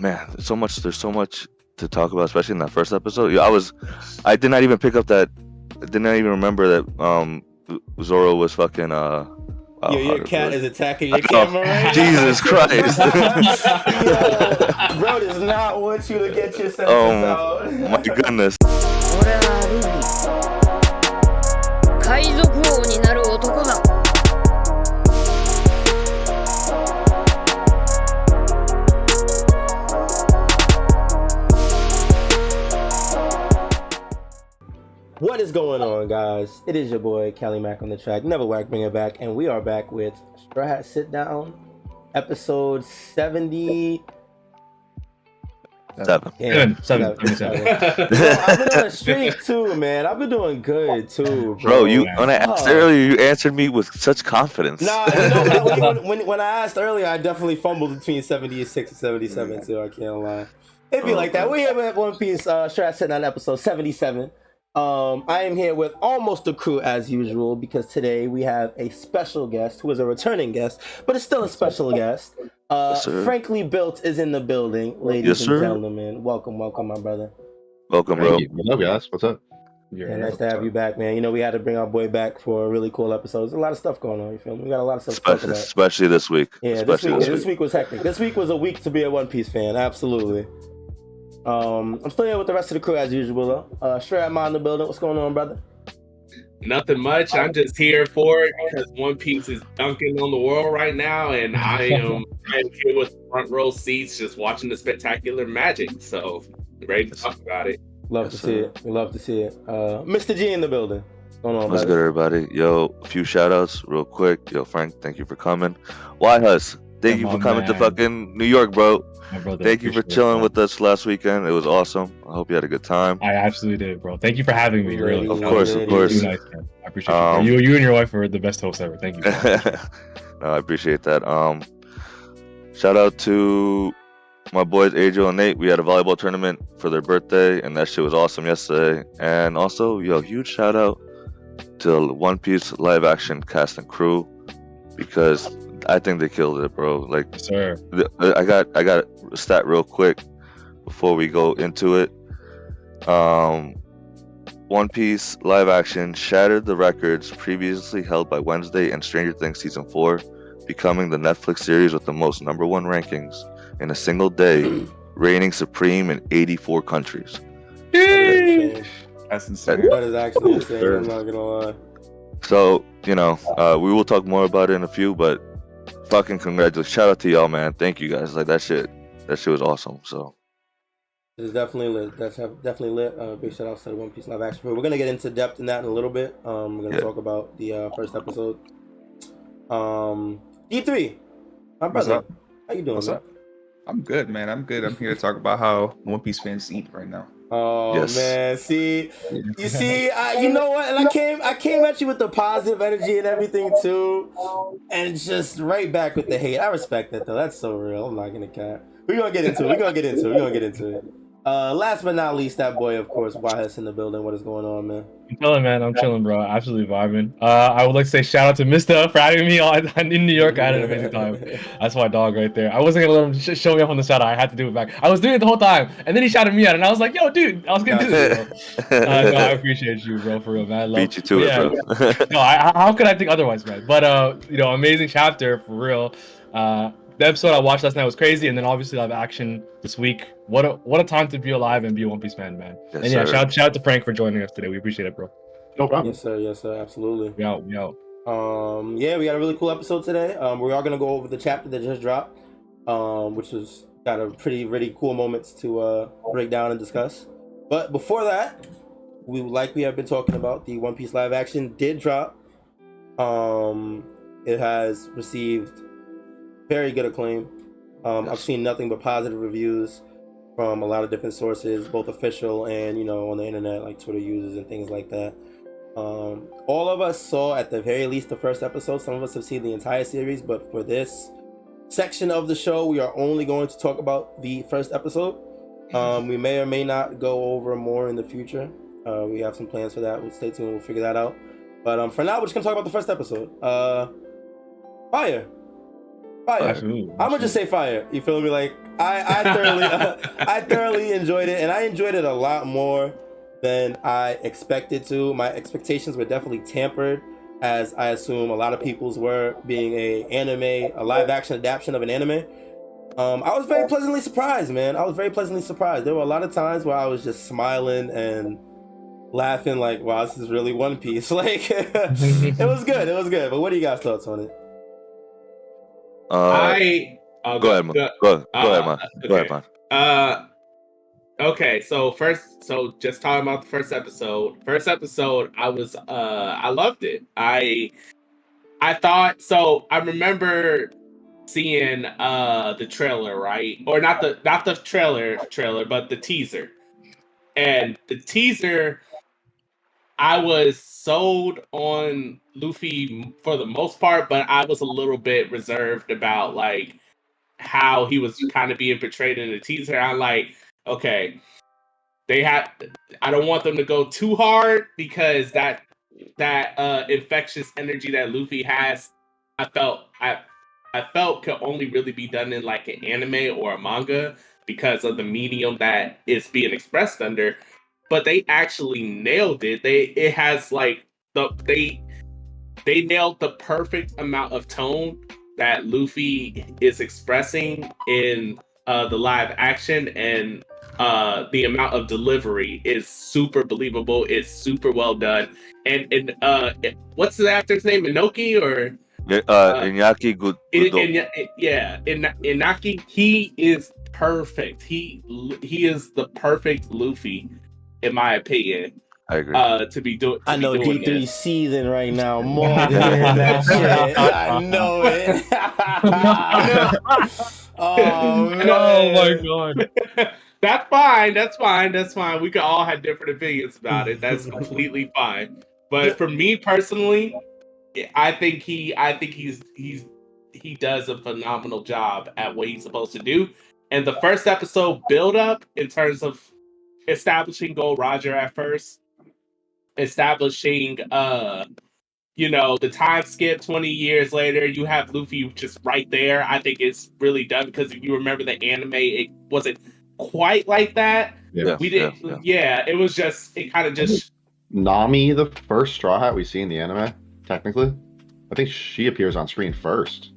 man, there's so much to talk about, especially in that first episode. Yeah, I did not even pick up that. I did not even remember that Zoro was fucking Your cat is attacking your know. camera right Jesus Christ. Yo, bro does not want you to get your senses out. My goodness. 俺はルフィ海賊王になる男だ What is going on, guys? It is your boy Cali Mac on the track, Never Whack, bring it back, and we are back with Strawhat Sitdown, episode 70. 7. Damn, 77. I've been on a streak too, man. I've been doing good too, bro. When I asked earlier, you answered me with such confidence. Nah, you know, when I asked earlier, I definitely fumbled between 76 and 77 too. I can't lie. It'd be like that. We're here with One Piece Strawhat Sitdown episode 77. I am here with almost the crew as usual because today we have a special guest who is a returning guest, but it's still a special guest. Frankly Built is in the building, ladies and gentlemen. Welcome, my brother. Welcome, bro. What's up, guys? What's up? Yeah, nice to have you back, man. You know, we had to bring our boy back for a really cool episode. There's a lot of stuff going on, you feel me? We got a lot of stuff to talk about. Especially this week. Yeah, this week was hectic. This week was a week to be a One Piece fan, absolutely. I'm still here with the rest of the crew as usual though. Strawhat in the building. What's going on, brother? Nothing much. I'm just here for it because One Piece is dunking on the world right now, and I am here with front row seats, just watching the spectacular magic. So ready to talk about it. Love to see it. We love to see it. Mr. G in the building. What's going on, What's good, everybody? Yo, a few shout outs real quick. Yo, Frank, thank you for coming. YHuss, thank you for coming to fucking New York, bro. Brother, thank you for chilling with us last weekend. It was awesome. I hope you had a good time. I absolutely did, bro. Thank you for having me. Really, of course. Nice, man. I appreciate it. You and your wife are the best hosts ever. Thank you. No, I appreciate that. Shout out to my boys Angel and Nate. We had a volleyball tournament for their birthday, and that shit was awesome yesterday. And also, huge shout out to One Piece live action cast and crew because I think they killed it, bro. Like, yes, sir. I got a stat real quick before we go into it. One Piece live action shattered the records previously held by Wednesday and Stranger Things season 4, becoming the Netflix series with the most #1 rankings in a single day, reigning supreme in 84 countries. That's insane. That is actually insane. I'm not gonna lie. So, we will talk more about it in a few, but fucking congratulations. Shout out to y'all, man. Thank you guys. Like, that shit was awesome. So it's definitely lit. That's definitely lit. Big shout out to the One Piece live action. We're gonna get into depth in that in a little bit. We're gonna talk about the first episode. E3, my brother. How you doing? What's man? up? I'm good, man. I'm good. I'm here to talk about how One Piece fans eat right now. Oh yes. Man, you see, you know what? And I came at you with the positive energy and everything too, and just right back with the hate. I respect that though. That's so real. I'm not gonna cap. We're gonna get into it. Last but not least, that boy, of course, YHuss in the building. What is going on, man? I'm chilling, man. I'm chilling, bro. Absolutely vibing. I would like to say shout out to Mr. for having me in New York. I had an amazing time. That's my dog right there. I wasn't gonna let him show me up on the shout out. I had to do it back. I was doing it the whole time, and then he shouted me out, and I was like, "Yo, dude, I was gonna do this." Bro. No, I appreciate you, bro, for real, man. I love beat you to it, bro. No, how could I think otherwise, man? But amazing chapter for real. The episode I watched last night was crazy, and then obviously live action this week. What a time to be alive and be a One Piece fan, man. Yes, and yeah, sir. shout out to Frank for joining us today. We appreciate it, bro. No problem. Yes, sir, absolutely. We out. Yeah, we got a really cool episode today. We are gonna go over the chapter that just dropped, which was got a really cool moments to break down and discuss. But before that, we have been talking about, the One Piece live action did drop. It has received very good acclaim. I've seen nothing but positive reviews from a lot of different sources, both official and on the internet, like Twitter users and things like that. All of us saw at the very least the first episode. Some of us have seen the entire series, but for this section of the show, we are only going to talk about the first episode. We may or may not go over more in the future. We have some plans for that. We'll stay tuned. We'll figure that out. But for now, we're just gonna talk about the first episode. Fire. Fire. Absolutely. I'm gonna just say fire. You feel me? Like I thoroughly, I thoroughly enjoyed it, and I enjoyed it a lot more than I expected to. My expectations were definitely tempered, as I assume a lot of people's were, being a live action adaptation of an anime. I was very pleasantly surprised, man. I was very pleasantly surprised. There were a lot of times where I was just smiling and laughing, like, wow, this is really One Piece. Like, it was good. It was good. But what do you guys' thoughts on it? Go ahead, man. Go ahead, man. Go ahead, man. Okay, so just talking about the first episode. First episode, I loved it. I thought so. I remember seeing the trailer, right? Or not the trailer, but the teaser. And the teaser, I was sold on Luffy for the most part, but I was a little bit reserved about like how he was kind of being portrayed in the teaser. I'm like, okay, I don't want them to go too hard, because that infectious energy that Luffy has, I felt could only really be done in like an anime or a manga because of the medium that it's being expressed under. But they actually nailed it. It has like they nailed the perfect amount of tone that Luffy is expressing in the live action, and the amount of delivery is super believable. It's super well done. And what's the actor's name? Inoki or Iñaki Gudo. Inaki. He is perfect. He is the perfect Luffy, in my opinion. I agree. To be doing. I know D3 season right now more than hearing that shit. I know it. Oh man. Oh my god. That's fine. That's fine. That's fine. We could all have different opinions about it. That's completely fine. But for me personally, I think he does a phenomenal job at what he's supposed to do. And the first episode build up in terms of establishing Gold Roger at first, establishing the time skip 20 years later, you have Luffy just right there. I think it's really done, because if you remember the anime, it wasn't quite like that. Yeah, we didn't. Yeah, it was just, it kind of just. Nami, the first Straw Hat we see in the anime, technically, I think she appears on screen first.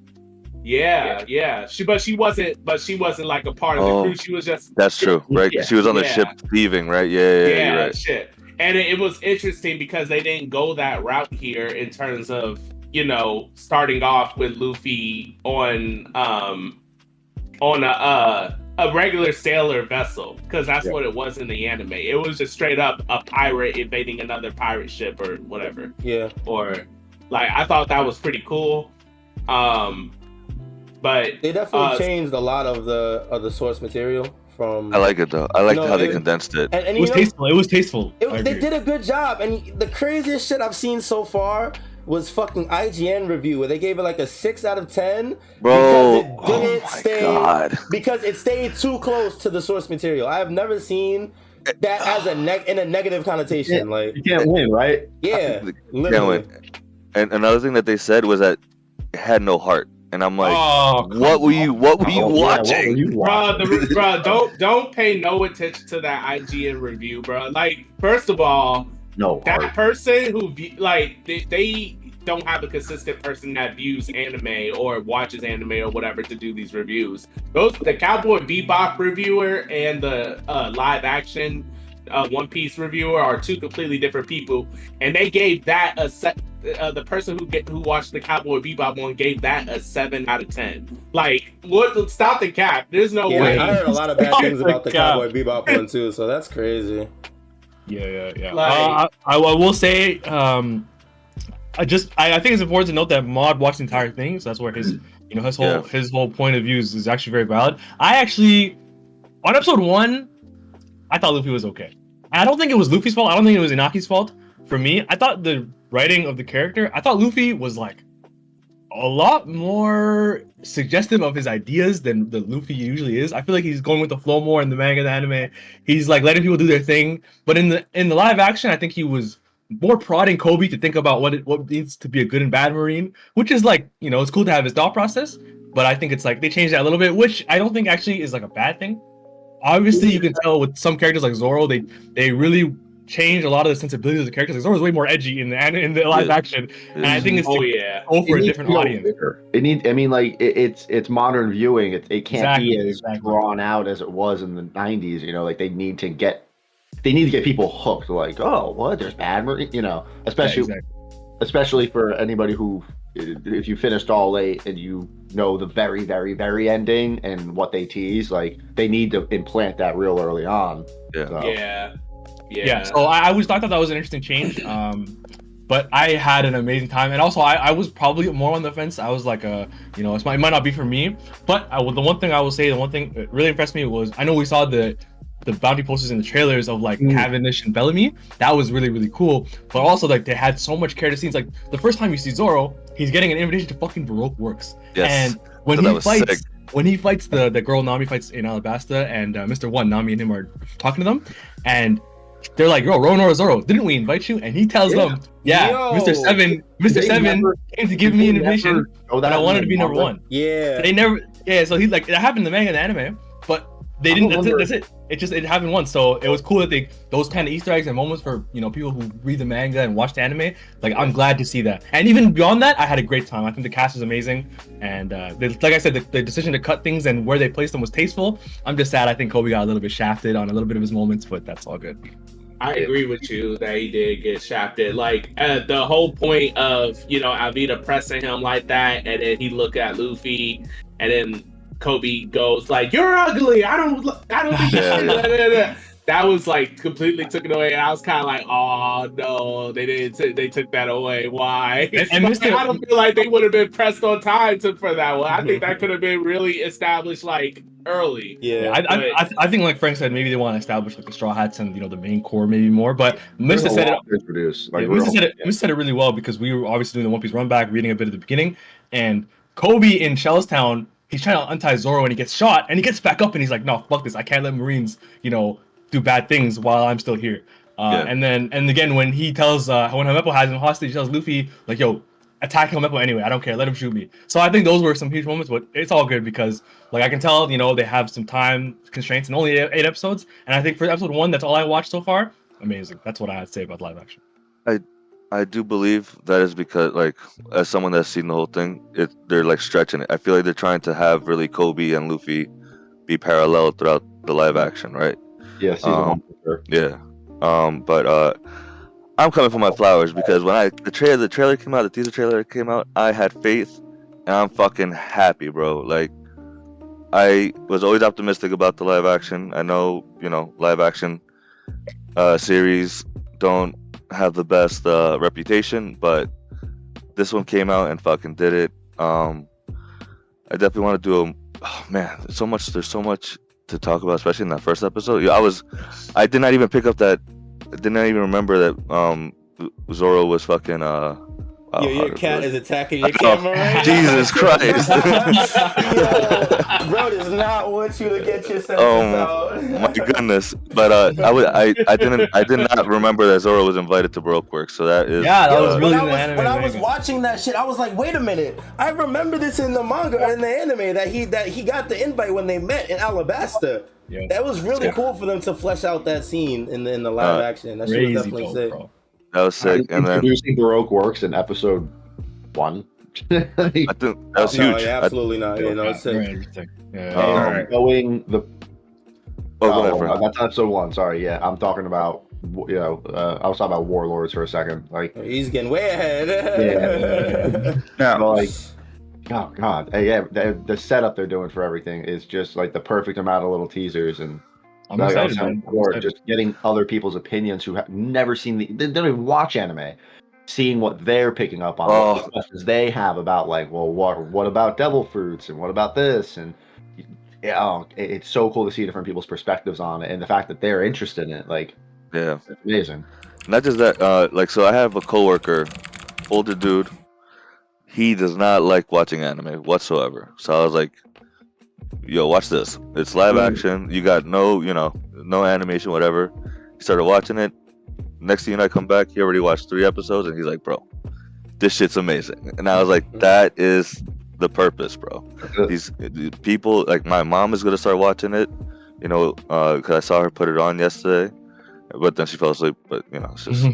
Yeah. She wasn't like a part of the crew. She was just. That's true, right? Yeah, she was on the ship thieving, right? Yeah, you're right. Shit. And it was interesting because they didn't go that route here in terms of, starting off with Luffy on a regular sailor vessel, because that's what it was in the anime. It was just straight up a pirate invading another pirate ship or whatever. Yeah. Or like, I thought that was pretty cool. But they definitely changed a lot of the source material. From, I like it though. I like how they condensed it. And it was tasteful. It was tasteful. They did a good job. And the craziest shit I've seen so far was fucking IGN review, where they gave it like a 6 out of 10. Bro, because it stayed too close to the source material. I have never seen that as in a negative connotation. Like, you can't win, right? Yeah, literally. And another thing that they said was that it had no heart. And I'm like, what were you watching? Bro, don't pay no attention to that IGN review, bro. Like, first of all, that person who they don't have a consistent person that views anime or watches anime or whatever to do these reviews. The Cowboy Bebop reviewer and the live action One Piece reviewer are two completely different people, and they gave that the person who watched the Cowboy Bebop one gave that a 7 out of 10. Like, what? Stop the cap. There's no way. I heard a lot of bad things about the Cowboy Bebop one too, so that's crazy. Yeah. Like, I will say, I think it's important to note that Mod watched the entire thing, so that's where his whole point of view is actually very valid. I actually, on episode 1, I thought Luffy was okay. I don't think it was Luffy's fault. I don't think it was Inaki's fault. For me, I thought the writing of the character, I thought Luffy was like a lot more suggestive of his ideas than the Luffy usually is. I feel like he's going with the flow more in the manga and the anime. He's like letting people do their thing. But in the live action, I think he was more prodding Kobe to think about what needs to be a good and bad Marine, which is like, it's cool to have his thought process. but I think it's like they changed that a little bit, which I don't think actually is like a bad thing. Obviously, you can tell with some characters like Zoro, they really changed a lot of the sensibilities of the characters. Like Zoro's way more edgy in the live action, and I think it's Oh to yeah. go for a needs different to go audience. bigger. It need. I mean, like it's modern viewing. It can't be as Exactly. drawn out as it was in the '90s. You know, like they need to get people hooked. Like, oh, what? There's bad, you know, especially for anybody who, if you finished all 8 and you know the very, very, very ending and what they tease, like they need to implant that real early on. Yeah. So. Yeah. So I thought that was an interesting change. But I had an amazing time, and also I was probably more on the fence. I was like, it might not be for me. But the one thing I will say, the one thing that really impressed me was I know we saw the bounty posters in the trailers of like Cavendish and Bellamy. That was really, really cool. But also like they had so much character scenes. Like the first time you see Zoro, he's getting an invitation to fucking Baroque Works. Yes. And when he fights the girl Nami fights in Alabasta, and Mr. One, Nami and him are talking to them, and they're like, "Yo, Ronor Zoro, didn't we invite you?" And he tells them, "Yeah, Mr. Seven came to give me an invitation, but I wanted to be number 1." Yeah. They never. Yeah, so he's like, that happened in the manga and the anime, but they didn't. That's it. It happened once. So it was cool that those kind of Easter eggs and moments for people who read the manga and watch the anime. Like I'm glad to see that. And even beyond that, I had a great time. I think the cast is amazing, and like I said, the decision to cut things and where they placed them was tasteful. I'm just sad I think Kobe got a little bit shafted on a little bit of his moments, but that's all good. I agree with you that he did get shafted. Like the whole point of Alvida pressing him like that, and then he looked at Luffy, and then Kobe goes like, "You're ugly. I don't think that was like completely took it away." And I was kind of like, "Oh no, they didn't. They took that away. Why?" And I don't feel like they would have been pressed on time for that one. I think that could have been really established like early. Yeah, I think like Frank said, maybe they want to establish like the Straw Hats and the main core maybe more. But Mr. said Mr. said it really well, because we were obviously doing the One Piece run back, reading a bit at the beginning, and Kobe in Shellstown, he's trying to untie Zoro and he gets shot, and he gets back up and he's like, "No, fuck this! I can't let Marines do bad things while I'm still here." And again when he tells when Helmeppo has him hostage, he tells Luffy like, "Yo, attack Helmeppo anyway. I don't care. Let him shoot me." So I think those were some huge moments, but it's all good because like I can tell they have some time constraints and only 8 episodes, and I think for episode 1, that's all I watched so far. Amazing. That's what I had to say about live action. I do believe that is because, like, as someone that's seen the whole thing, they're like stretching it. I feel like they're trying to have really Kobe and Luffy be parallel throughout the live action, right? Yeah, season 1 for sure. Yeah. But I'm coming for my flowers because when the trailer came out, the teaser trailer came out, I had faith, and I'm fucking happy, bro. Like, I was always optimistic about the live action. I know, live action series don't have the best reputation, but this one came out and fucking did it. I definitely want to do there's so much to talk about, especially in that first episode. I did not even pick up that. I did not even remember that Zoro was fucking your cat is attacking your camera right Jesus Christ. Bro does not want you to get your senses out. My goodness. But I did not remember that Zoro was invited to Baroque Works, so that is that was really when I was watching that shit, I was like, wait a minute, I remember this in the manga and the anime that he got the invite when they met in Alabasta. Yeah. That was really cool for them to flesh out that scene in the live action. That shit was definitely sick. Bro. That was sick. And then introducing Baroque Works in episode 1. I think that was huge. Yeah, absolutely not. It's sick. Going the. Whatever. That's episode 1. Sorry. Yeah, I'm talking about. I was talking about warlords for a second. Like he's getting way ahead. Yeah. Like, oh god, yeah. The setup they're doing for everything is just like the perfect amount of little teasers and. I'm excited, man. Just getting other people's opinions who have never seen they don't even watch anime, seeing what they're picking up on, what questions they have about, like, well, what about devil fruits and what about this, and it's so cool to see different people's perspectives on it, and the fact that they're interested in it, like, yeah, it's amazing. Not just that, so I have a coworker, older dude. He does not like watching anime whatsoever. So I was like, yo, watch this. It's live action. You got no animation, whatever. He started watching it. Next thing I come back, he already watched 3 episodes, and he's like, bro, this shit's amazing. And I was like, that is the purpose, bro. These people, like my mom is gonna start watching it, you know, because I saw her put it on yesterday, but then she fell asleep. But you know, it's just,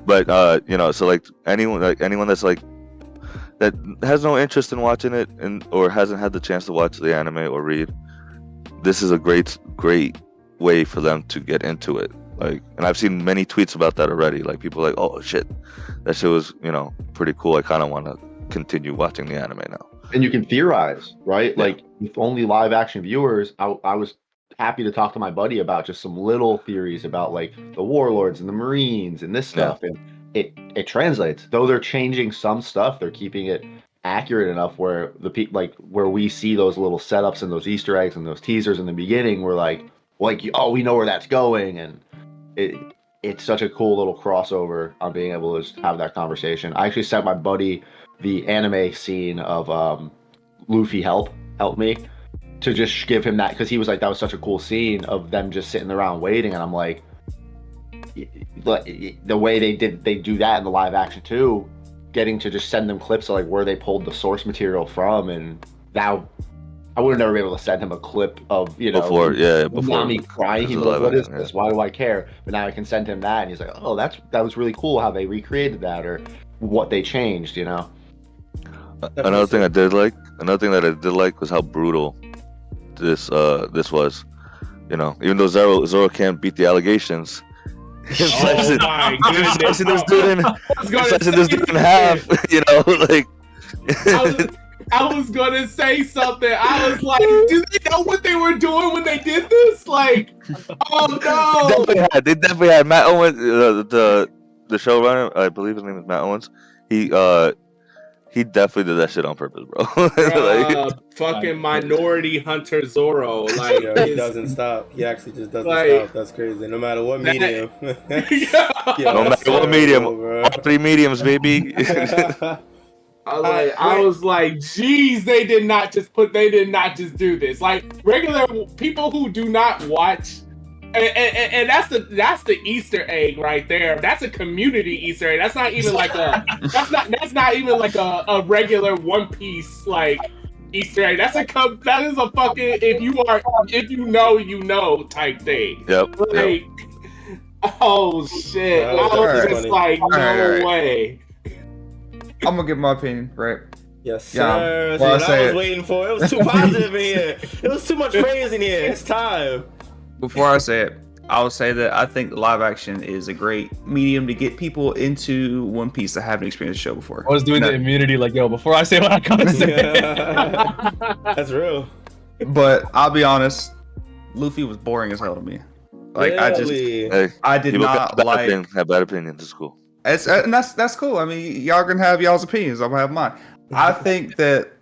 but you know, so like anyone that's like that has no interest in watching it and or hasn't had the chance to watch the anime or read, this is a great way for them to get into it. Like, and I've seen many tweets about that already. Like people are like, oh shit, that shit was, you know, pretty cool. I kind of want to continue watching the anime now. And you can theorize, right? Yeah. Like with only live action viewers, I was happy to talk to my buddy about just some little theories about like the warlords and the Marines and this stuff. And it translates. Though they're changing some stuff, they're keeping it accurate enough where the people, like where we see those little setups and those Easter eggs and those teasers in the beginning, we're like, oh, we know where that's going. And it's such a cool little crossover on being able to just have that conversation. I actually sent my buddy the anime scene of Luffy help me to just give him that, because he was like, that was such a cool scene of them just sitting around waiting. And I'm like, the way they do that in the live action too, getting to just send them clips of like where they pulled the source material from. And now I would have never been able to send him a clip of, you know, before Nami crying. He was like, what is this? Why do I care? But now I can send him that, and he's like, oh, that was really cool how they recreated that or what they changed, you know. Another thing that I did like was how brutal this was. You know, even though Zoro can't beat the allegations, oh my goodness! Slicing this dude in half. You know, like. I was gonna say something. I was like, do they know what they were doing when they did this? Like, oh no! They definitely had Matt Owens, the showrunner. I believe his name is Matt Owens. He definitely did that shit on purpose, bro. Like, fucking minority hunter Zoro. Like, he doesn't stop. He actually just doesn't stop. That's crazy. No matter what medium. No matter what medium. All three mediums, baby. I was like, geez, they did not just do this. Like regular people who do not watch, and that's the Easter egg right there. That's a community Easter egg. That's not even like that's not even like a regular One Piece like Easter egg. That is a fucking if you know type thing. Yep. Like, oh shit! I was just like, no way. I'm gonna give my opinion, right? Yes, sir. Yeah, what I was waiting for. It was too positive in here. It was too much praise in here. It's time. Before I say it, I'll say that I think the live action is a great medium to get people into One Piece that haven't experienced the show before. I was doing the immunity, like, yo, before I say what I gotta say. That's real. But I'll be honest, Luffy was boring as hell to me. Like, really? I did not like. Have bad opinions. It's cool. And that's cool. I mean, y'all can have y'all's opinions. I'm gonna have mine. I think that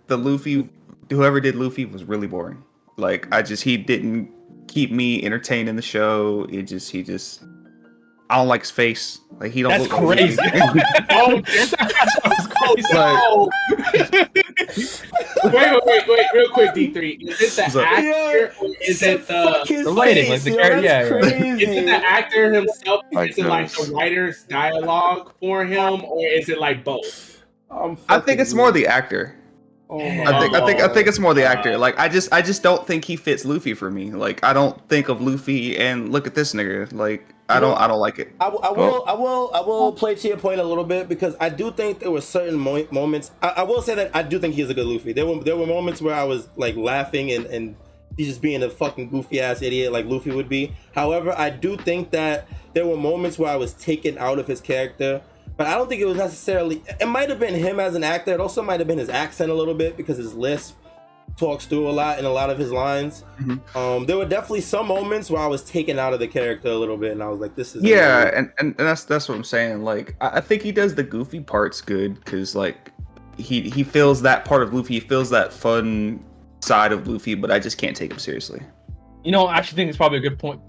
whoever did Luffy was really boring. Like, he didn't keep me entertained in the show. He just I don't like his face. Like, he don't That's look crazy. Oh, that's crazy. Wait, real quick, D3. Is it the actor or is it the writing? Like the character, Is it the actor himself? Is it like the writer's dialogue for him, or is it like both? I think it's more the actor. I think it's more the actor. Like, I just don't think he fits Luffy for me. Like, I don't think of Luffy and look at this nigga. Like, I don't like it. I will play to your point a little bit, because I do think there were certain moments. I will say that I do think he's a good Luffy. There were moments where I was like laughing and he's just being a fucking goofy ass idiot like Luffy would be. However, I do think that there were moments where I was taken out of his character. But I don't think it was necessarily. It might have been him as an actor. It also might have been his accent a little bit, because his lisp talks through a lot in a lot of his lines. Mm-hmm. There were definitely some moments where I was taken out of the character a little bit, and I was like, "This is." Yeah, and that's what I'm saying. Like, I think he does the goofy parts good, because like he feels that part of Luffy. He feels that fun side of Luffy, but I just can't take him seriously. You know, I actually think it's probably a good point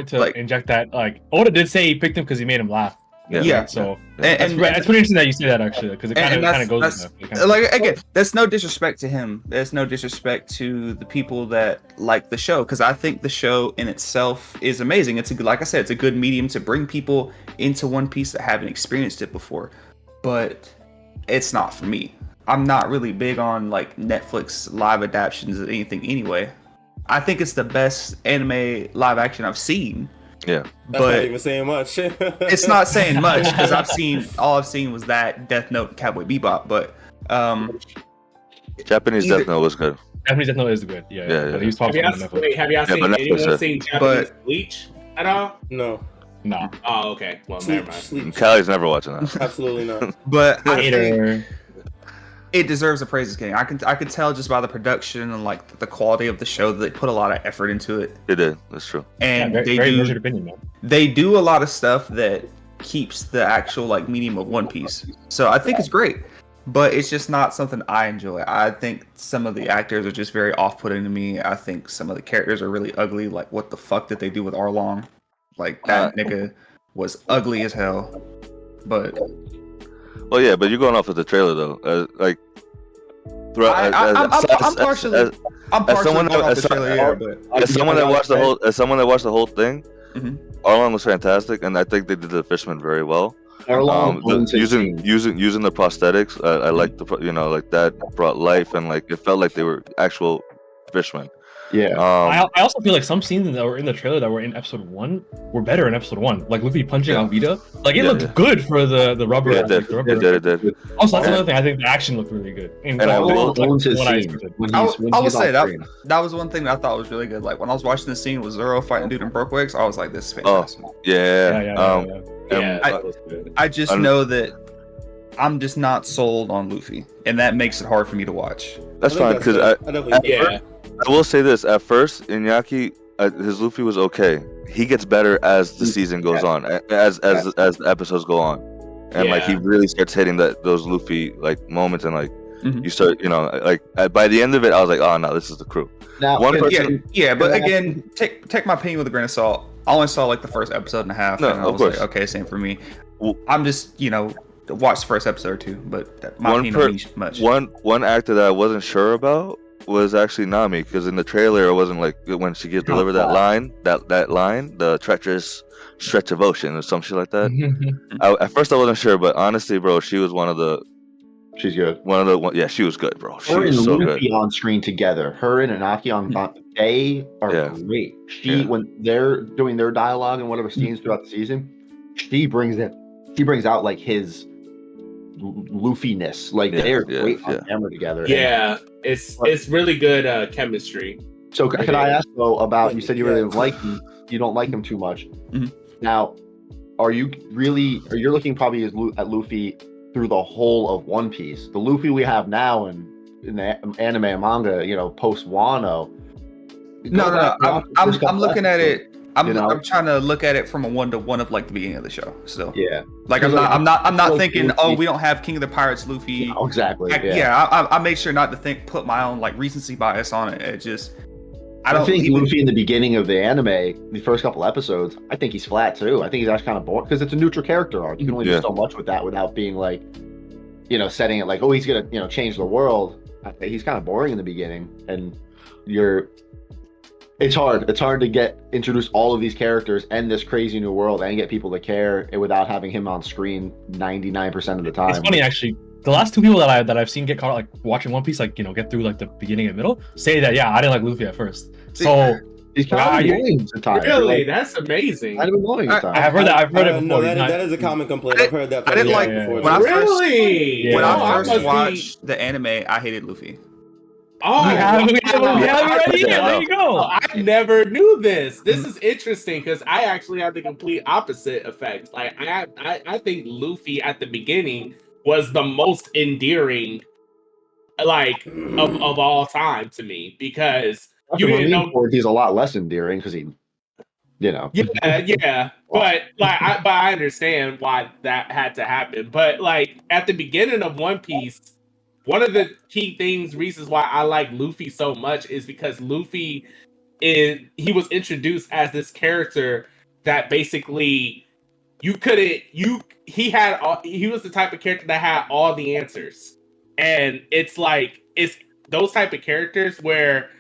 to like, inject that. Like, Oda did say he picked him because he made him laugh. Yeah. So that's pretty interesting that you say that, actually, because it kind of goes with that. Like, again, that's no disrespect to him. There's no disrespect to the people that like the show, because I think the show in itself is amazing. It's like I said, it's a good medium to bring people into One Piece that haven't experienced it before. But it's not for me. I'm not really big on like Netflix live adaptations of anything anyway. I think it's the best anime live action I've seen. Yeah. That's not But even saying much. it's not saying much because all I've seen was that Death Note and Cowboy Bebop. But Japanese Either- Death Note was good. Japanese Death Note is good. Yeah. Yeah, But yeah. he's talking about Netflix. Have y'all Yeah, seen but Netflix anyone said- seen Japanese Bleach at all? No, No. Oh, okay. Well, never mind. sleep. Callie's never watching that. Absolutely not. but I think Hater. it deserves the praise it's getting. I could tell just by the production and like the quality of the show that they put a lot of effort into it. It did. That's true. And Very, they very do measured opinion, man. they do a lot of stuff that keeps the actual like medium of One Piece. So I think it's great, but it's just not something I enjoy. I think some of the actors are just very off-putting to me. I think some of the characters are really ugly. Like what the fuck did they do with Arlong? Like that nigga was ugly as hell. But Well, yeah, but you're going off of the trailer though. Like, throughout, I'm partially someone going off as- the trailer, yeah, but as someone that watched the whole thing, Mhm. Arlong was fantastic, and I think they did the Fishman very well. Using the prosthetics, I like like that brought life, and like it felt like they were actual fishmen. Yeah. I also feel like some scenes that were in the trailer that were in episode 1 were better in episode 1. Like Luffy punching Alvida. Like it looked good for the rubber. Yeah, it did. It did. Also, that's another thing. I think the action looked really good. And I will- owns his what I scene expected. when I he's will say on that screen. that was one thing that I thought was really good. Like when I was watching the scene with Zoro fighting dude in Brokewigs, I was like, "This is Oh, fantastic." yeah. Yeah. Yeah, I- that was good. I just know that I'm just not sold on Luffy, and that makes it hard for me to watch. That's I think fine because I definitely Yeah. I will say this: at first, Iñaki, his Luffy was okay. He gets better as the season goes on, as the episodes go on, and like he Yeah. really starts hitting those Luffy like moments, and like Mhm. you start, like by the end of it, I was like, oh no, this is the crew. Now, One can- person- Yeah, but Can I- again, take my opinion with a grain of salt. I only saw like the first episode and a half, No, and I of was course. like, okay, same for me. Well- I'm just watch the first episode or two, but my One opinion per- don't mean much. One actor that I wasn't sure about was actually Nami, because in the trailer it wasn't like when she gets delivered that line, the treacherous stretch of ocean or some shit like that. At first I wasn't sure, but honestly, bro, she was she's good. yeah, she was good, bro. She Her and was so good. Luffy on screen together. Her and Inaki on they are Yeah. great. Yeah. When they're doing their dialogue and whatever scenes throughout the season, she brings out like his Luffy-ness. Like Yeah, they are yeah, great on yeah. camera together. And Yeah, it's really good chemistry. so can I ask though about, you said you really Yeah. didn't like him, you don't like him too much. Mhm. Now, you're looking probably at Luffy through the whole of One Piece. The Luffy we have now in the anime and manga, post Wano. No. I'm looking at it. I'm You know? trying to look at it from a 1-to-1 of like the beginning of the show. Still, Yeah. like Because, I'm not like, thinking, Luffy- oh, we don't have King of the Pirates Luffy. Oh, exactly. I make sure not to put my own like recency bias on it. It just I think Luffy in the beginning of the anime, the first couple episodes, I think he's flat too. I think he's actually kind of boring because it's a neutral character arc. You can only do Yeah. so much with that without being like, setting it like, oh, he's gonna, change the world. I think he's kind of boring in the beginning, and it's hard. It's hard to introduce all of these characters and this crazy new world and get people to care without having him on screen 99% of the time. It's funny actually. The last two people that I've seen get caught like watching One Piece, like get through like the beginning and middle, say that I didn't like Luffy at first. So He's kind of annoying at times. Really, that's amazing. Kind of annoying at times. I've heard it before. No, He's not- that is a common complaint. I've heard that. I didn't plenty like before. when I first- Really? when Yeah. I must first be- watched the anime, I hated Luffy. Oh, we have it wow. already. Yeah, there you go. I never knew this. This is interesting because I actually had the complete opposite effect. Like I think Luffy at the beginning was the most endearing, like of all time to me, because After you didn't know. Marineford, he's a lot less endearing because he, Yeah, but I understand why that had to happen. But like at the beginning of One Piece, one of the key reasons why I like Luffy so much is because Luffy he was introduced as this character that basically he was the type of character that had all the answers. And it's those type of characters where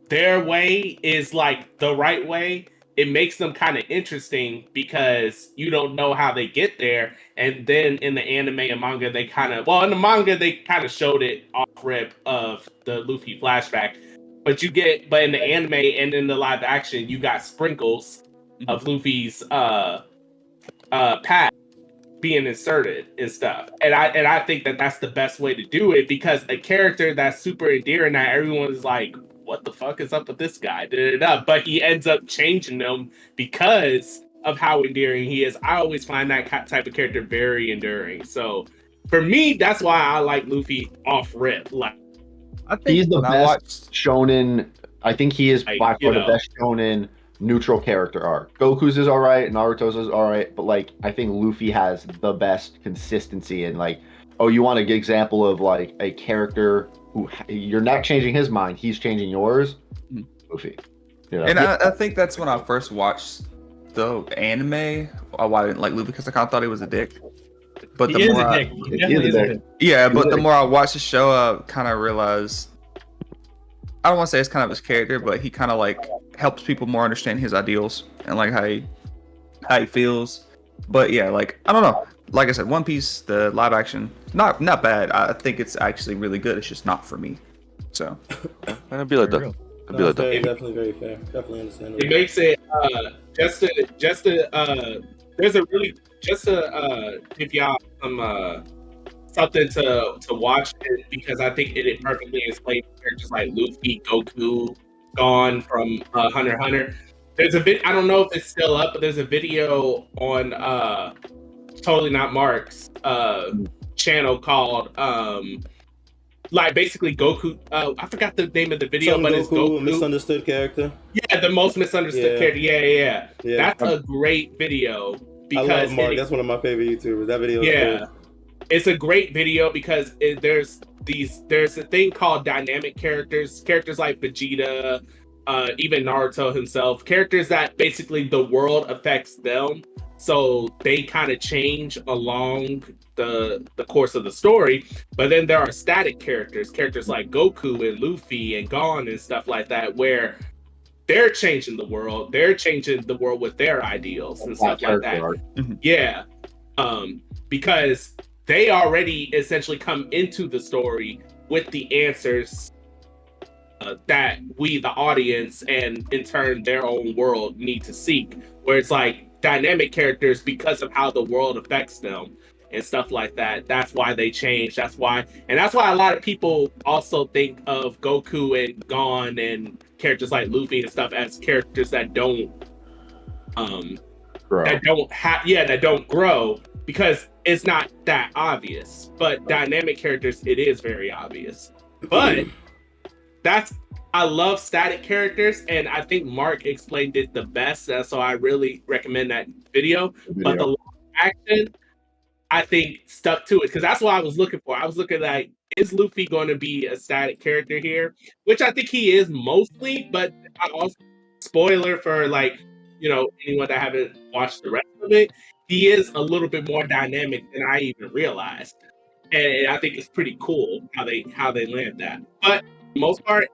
their way is like the right way, it makes them kind of interesting because you don't know how they get there. And then in the anime and manga, in the manga, they kind of showed it off rip of the Luffy flashback. But in the anime and in the live action, you got sprinkles of Luffy's past being inserted and stuff. And I think that that's the best way to do it, because a character that's super endearing that everyone is like, what the fuck is up with this guy? But he ends up changing them because of how endearing he is. I always find that type of character very enduring. So for me, that's why I like Luffy off rip. Like, I think he's the best shonen. I think he is by far the best shonen neutral character arc. Goku's is alright, Naruto's is alright, but like I think Luffy has the best consistency. And like, oh, you want a good example of like a character who you're not changing his mind, he's changing yours. Luffy. You know? And I think that's when I first watched the anime. Why I didn't like Luffy, because I kind of thought he was a dick. But the more the more I watched the show, I kind of realized, I don't want to say it's kind of his character, but he kind of like helps people more understand his ideals and like how he feels. But yeah, like I don't know. Like I said, One Piece, the live action, not bad. I think it's actually really good. It's just not for me. So it'd be like that. Definitely very fair. Definitely understandable. It makes it give y'all some something to watch it, because I think it perfectly explains characters like Luffy, Goku, Gon from Hunter x Hunter. There's a I don't know if it's still up, but there's a video on Totally Not Mark's channel called like basically Goku. I forgot the name of the video, but it's Goku, misunderstood character. Yeah, the most misunderstood character. Yeah. That's a great video. Because I love Mark. That's one of my favorite YouTubers. That video. Yeah, it's a great video because there's a thing called dynamic characters like Vegeta, even Naruto himself, characters that basically the world affects them, so they kind of change along the course of the story. But then there are static characters like Goku and Luffy and Gon and stuff like that, where they're changing the world. They're changing the world with their ideals and stuff like that. Yeah. Because they already essentially come into the story with the answers that we, the audience, and in turn their own world need to seek. Where it's like dynamic characters, because of how the world affects them and stuff like that. That's why they change. That's why a lot of people also think of Goku and Gon and characters like Luffy and stuff as characters that don't grow, because it's not that obvious. But dynamic characters, it is very obvious. But I love static characters, and I think Mark explained it the best, so I really recommend that video. But the live action, I think, stuck to it, because that's what I was looking for. I was looking like, is Luffy going to be a static character here? Which I think he is mostly, but I also, spoiler for anyone that haven't watched the rest of it, he is a little bit more dynamic than I even realized. And I think it's pretty cool how they land that. But for the most part,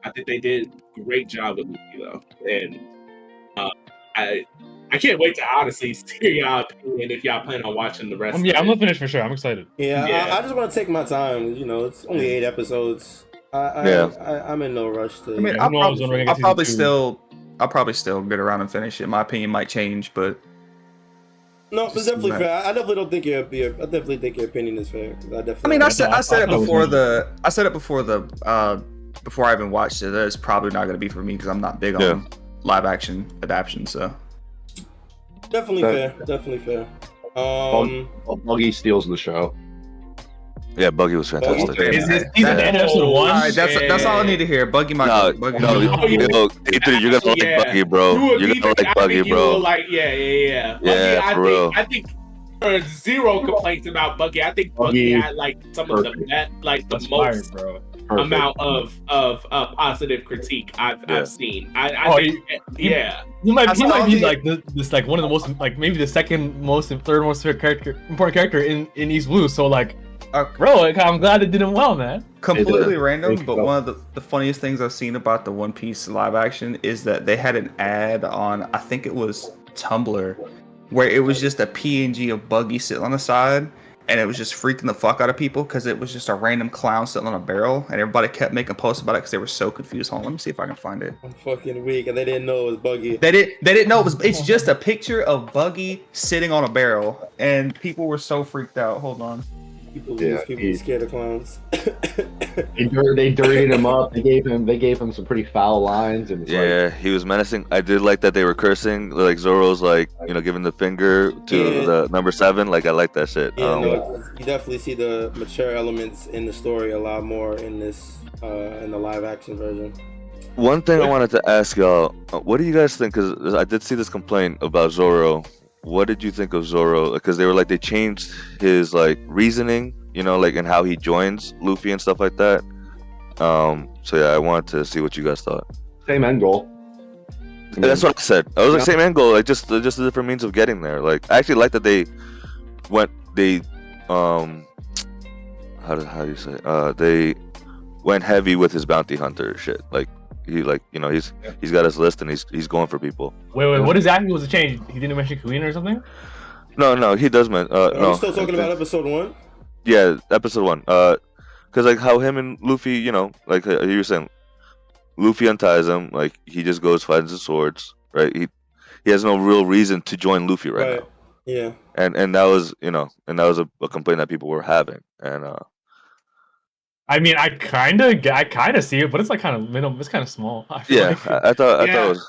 I think they did a great job with Luffy though. And I can't wait to honestly hear y'all opinion if y'all plan on watching the rest. I'm gonna finish for sure. I'm excited. I just want to take my time. It's only 8 episodes. I'm in no rush to. I mean, I'll probably still get around and finish it. My opinion might change, but no, it's definitely fair. I definitely don't think I definitely think your opinion is fair. I said it before I even watched it. It's probably not going to be for me because I'm not big on live action adaptation. So definitely fair. Buggy steals the show. Yeah, Buggy was fantastic. Is this season end episode 1? All right, that's all I need to hear. Buggy might Buggy. No, you're gonna like Buggy, bro. You're gonna like Buggy, bro. Yeah. Yeah, for real. I think there are zero complaints about Buggy. I think Buggy had like some of the best, like the most amount of positive critique I've seen. I think he might be like this like one of the most, like maybe the third most important character in East Blue. So like Bro, I'm glad it did him well, man. Completely It random, did. but one of the funniest things I've seen about the One Piece live action is that they had an ad on, I think it was Tumblr, where it was just a PNG of Buggy sitting on the side, and it was just freaking the fuck out of people because it was just a random clown sitting on a barrel, and everybody kept making posts about it because they were so confused. Hold on, let me see if I can find it. I'm fucking weak, and they didn't know it was Buggy. They didn't know it's just a picture of Buggy sitting on a barrel, and people were so freaked out. Hold on. People are scared of clowns. They dirtied him up. They gave him some pretty foul lines, and it's Yeah, he was menacing. I did like that they were cursing. Like Zoro's like, giving the finger to the number 7. Like I like that shit. Yeah, you definitely see the mature elements in the story a lot more in this in the live action version. One thing I wanted to ask y'all, what do you guys think? Because I did see this complaint about Zoro. What did you think of Zoro? Because they were like, they changed his like reasoning, like and how he joins Luffy and stuff like that. So yeah, I wanted to see what you guys thought. same end goal. That's what I said. I was like, same end goal, like just a different means of getting there. Like I actually like that they how do you say? They went heavy with his bounty hunter shit. Like he's got his list and he's going for people. Wait, what exactly was the change? He didn't mention Queen or something? No, he does man. Are no, we still talking about episode 1? Yeah, episode 1. Cause like how him and Luffy, like you were saying, Luffy unties him. Like he just goes finds the swords, right? He has no real reason to join Luffy right now. Yeah. And that was a complaint that people were having. And I mean, I kind of see it, but it's like kind of minimum. It's kind of small. I feel like. I thought it was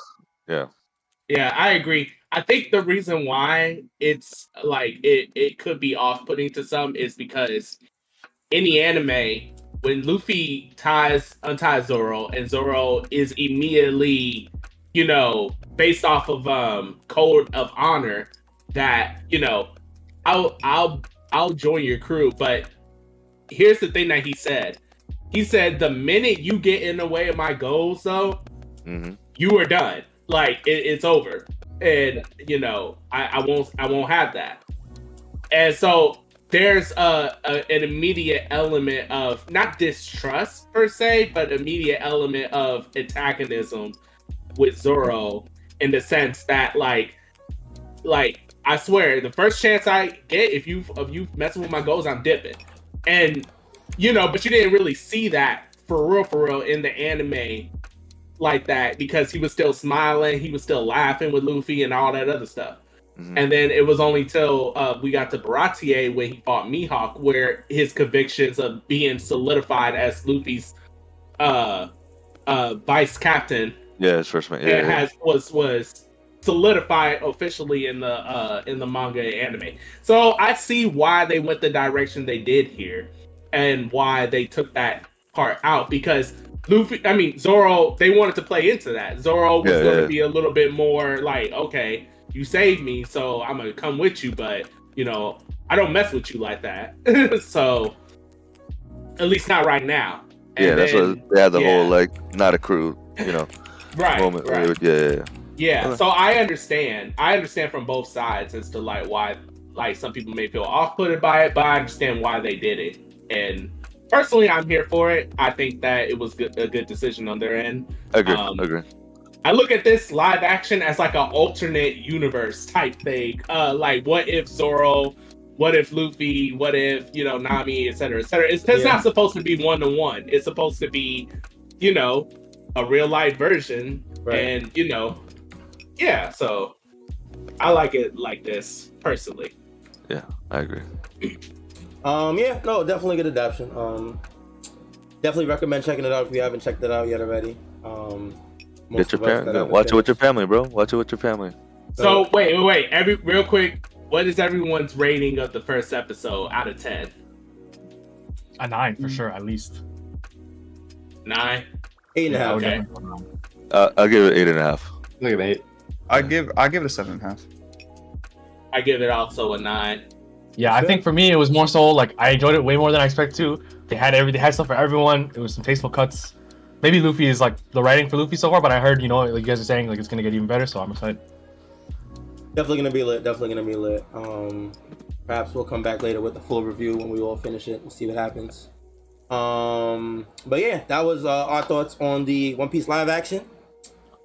Yeah, I agree. I think the reason why it's like it could be off-putting to some is because in the anime, when Luffy unties Zoro, and Zoro is immediately, based off of code of honor that, I'll join your crew, but here's the thing that he said. He said the minute you get in the way of my goals, though, you are done. Like it's over, and I won't have that. And so there's an immediate element of not distrust per se, but immediate element of antagonism with Zoro in the sense that like I swear the first chance I get, if you messing with my goals, I'm dipping. And but you didn't really see that for real in the anime like that, because he was still smiling, he was still laughing with Luffy and all that other stuff. And then it was only till we got to Baratier when he fought Mihawk where his convictions of being solidified as Luffy's vice captain, his first man, was solidified officially in the manga and anime. So I see why they went the direction they did here and why they took that part out, because Zoro, they wanted to play into that. Zoro was going to be a little bit more like, okay, you saved me, so I'm going to come with you, but, I don't mess with you like that. So, at least not right now. And that's what they had the whole, like, not a crew, right, moment. Right. Yeah. So I understand from both sides as to, like, why, like, some people may feel off-putted by it, but I understand why they did it. And personally, I'm here for it. I think that it was a good decision on their end. Agree. I look at this live action as like an alternate universe type thing. Like, what if Zoro? What if Luffy? What if Nami, etc., etc. It's not supposed to be 1-to-1. It's supposed to be, a real life version, and So I like it like this personally. Yeah, I agree. No, definitely good adaptation. Definitely recommend checking it out if you haven't checked it out yet already. Get your family. Watch it with your family, bro. Watch it with your family. So wait. Real quick, what is everyone's rating of the first episode out of 10? A 9 for sure, at least. 9. 8.5. Okay. I'll give it 8.5. Look at 8. I give it a 7.5. I give it also a 9. Yeah, I think for me it was more so like I enjoyed it way more than I expected to. They had stuff for everyone. It was some tasteful cuts. Maybe Luffy is like the writing for Luffy so far, but I heard like you guys are saying like it's gonna get even better, so I'm excited. Definitely gonna be lit. Perhaps we'll come back later with the full review when we all finish it and see what happens. But yeah, that was our thoughts on the One Piece live action.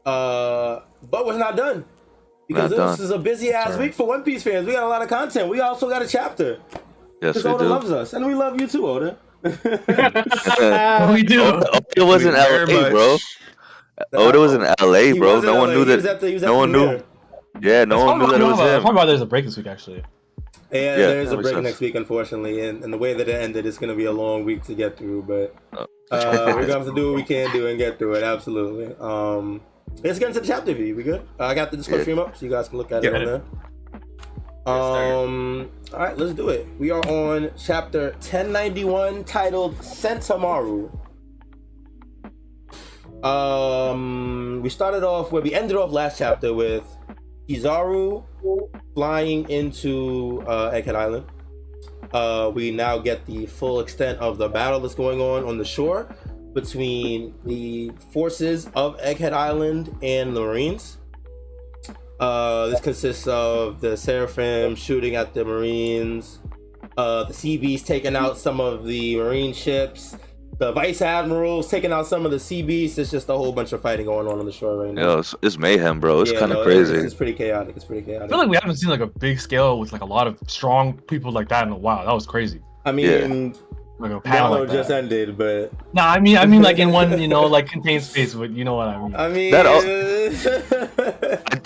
But we're not done because this is a busy ass week for One Piece fans. We got a lot of content. We also got a chapter. Yes, we Oda do. loves us, and we love you too, Oda. We do. Oda was in LA, bro. Oda was in LA, bro. No one knew that. No one knew. Yeah, no one knew that it was him. Probably there's a break this week, actually. Yeah, there's a break next week, unfortunately, and the way that it ended, it's going to be a long week to get through, but we're going to have to do what we can do and get through it, absolutely. Let's get into the chapter review. We good? I got the Discord stream up, so you guys can look at it on there. All right, let's do it. We are on chapter 1091, titled Sentamaru. We started off where we ended off last chapter with Kizaru flying into Egghead Island. We now get the full extent of the battle that's going on the shore between the forces of Egghead Island and the Marines. This consists of the Seraphim shooting at the Marines, the Sea Beast taking out some of the Marine ships, the Vice Admirals taking out some of the Sea Beasts. It's just a whole bunch of fighting going on the shore right now. Yo, it's mayhem, bro. It's kind of crazy. It's pretty chaotic. I feel like we haven't seen like a big scale with like a lot of strong people like that in a while. That was crazy. I mean, like a panel like just ended, but no, I mean like in one, like contained space, but you know what I mean.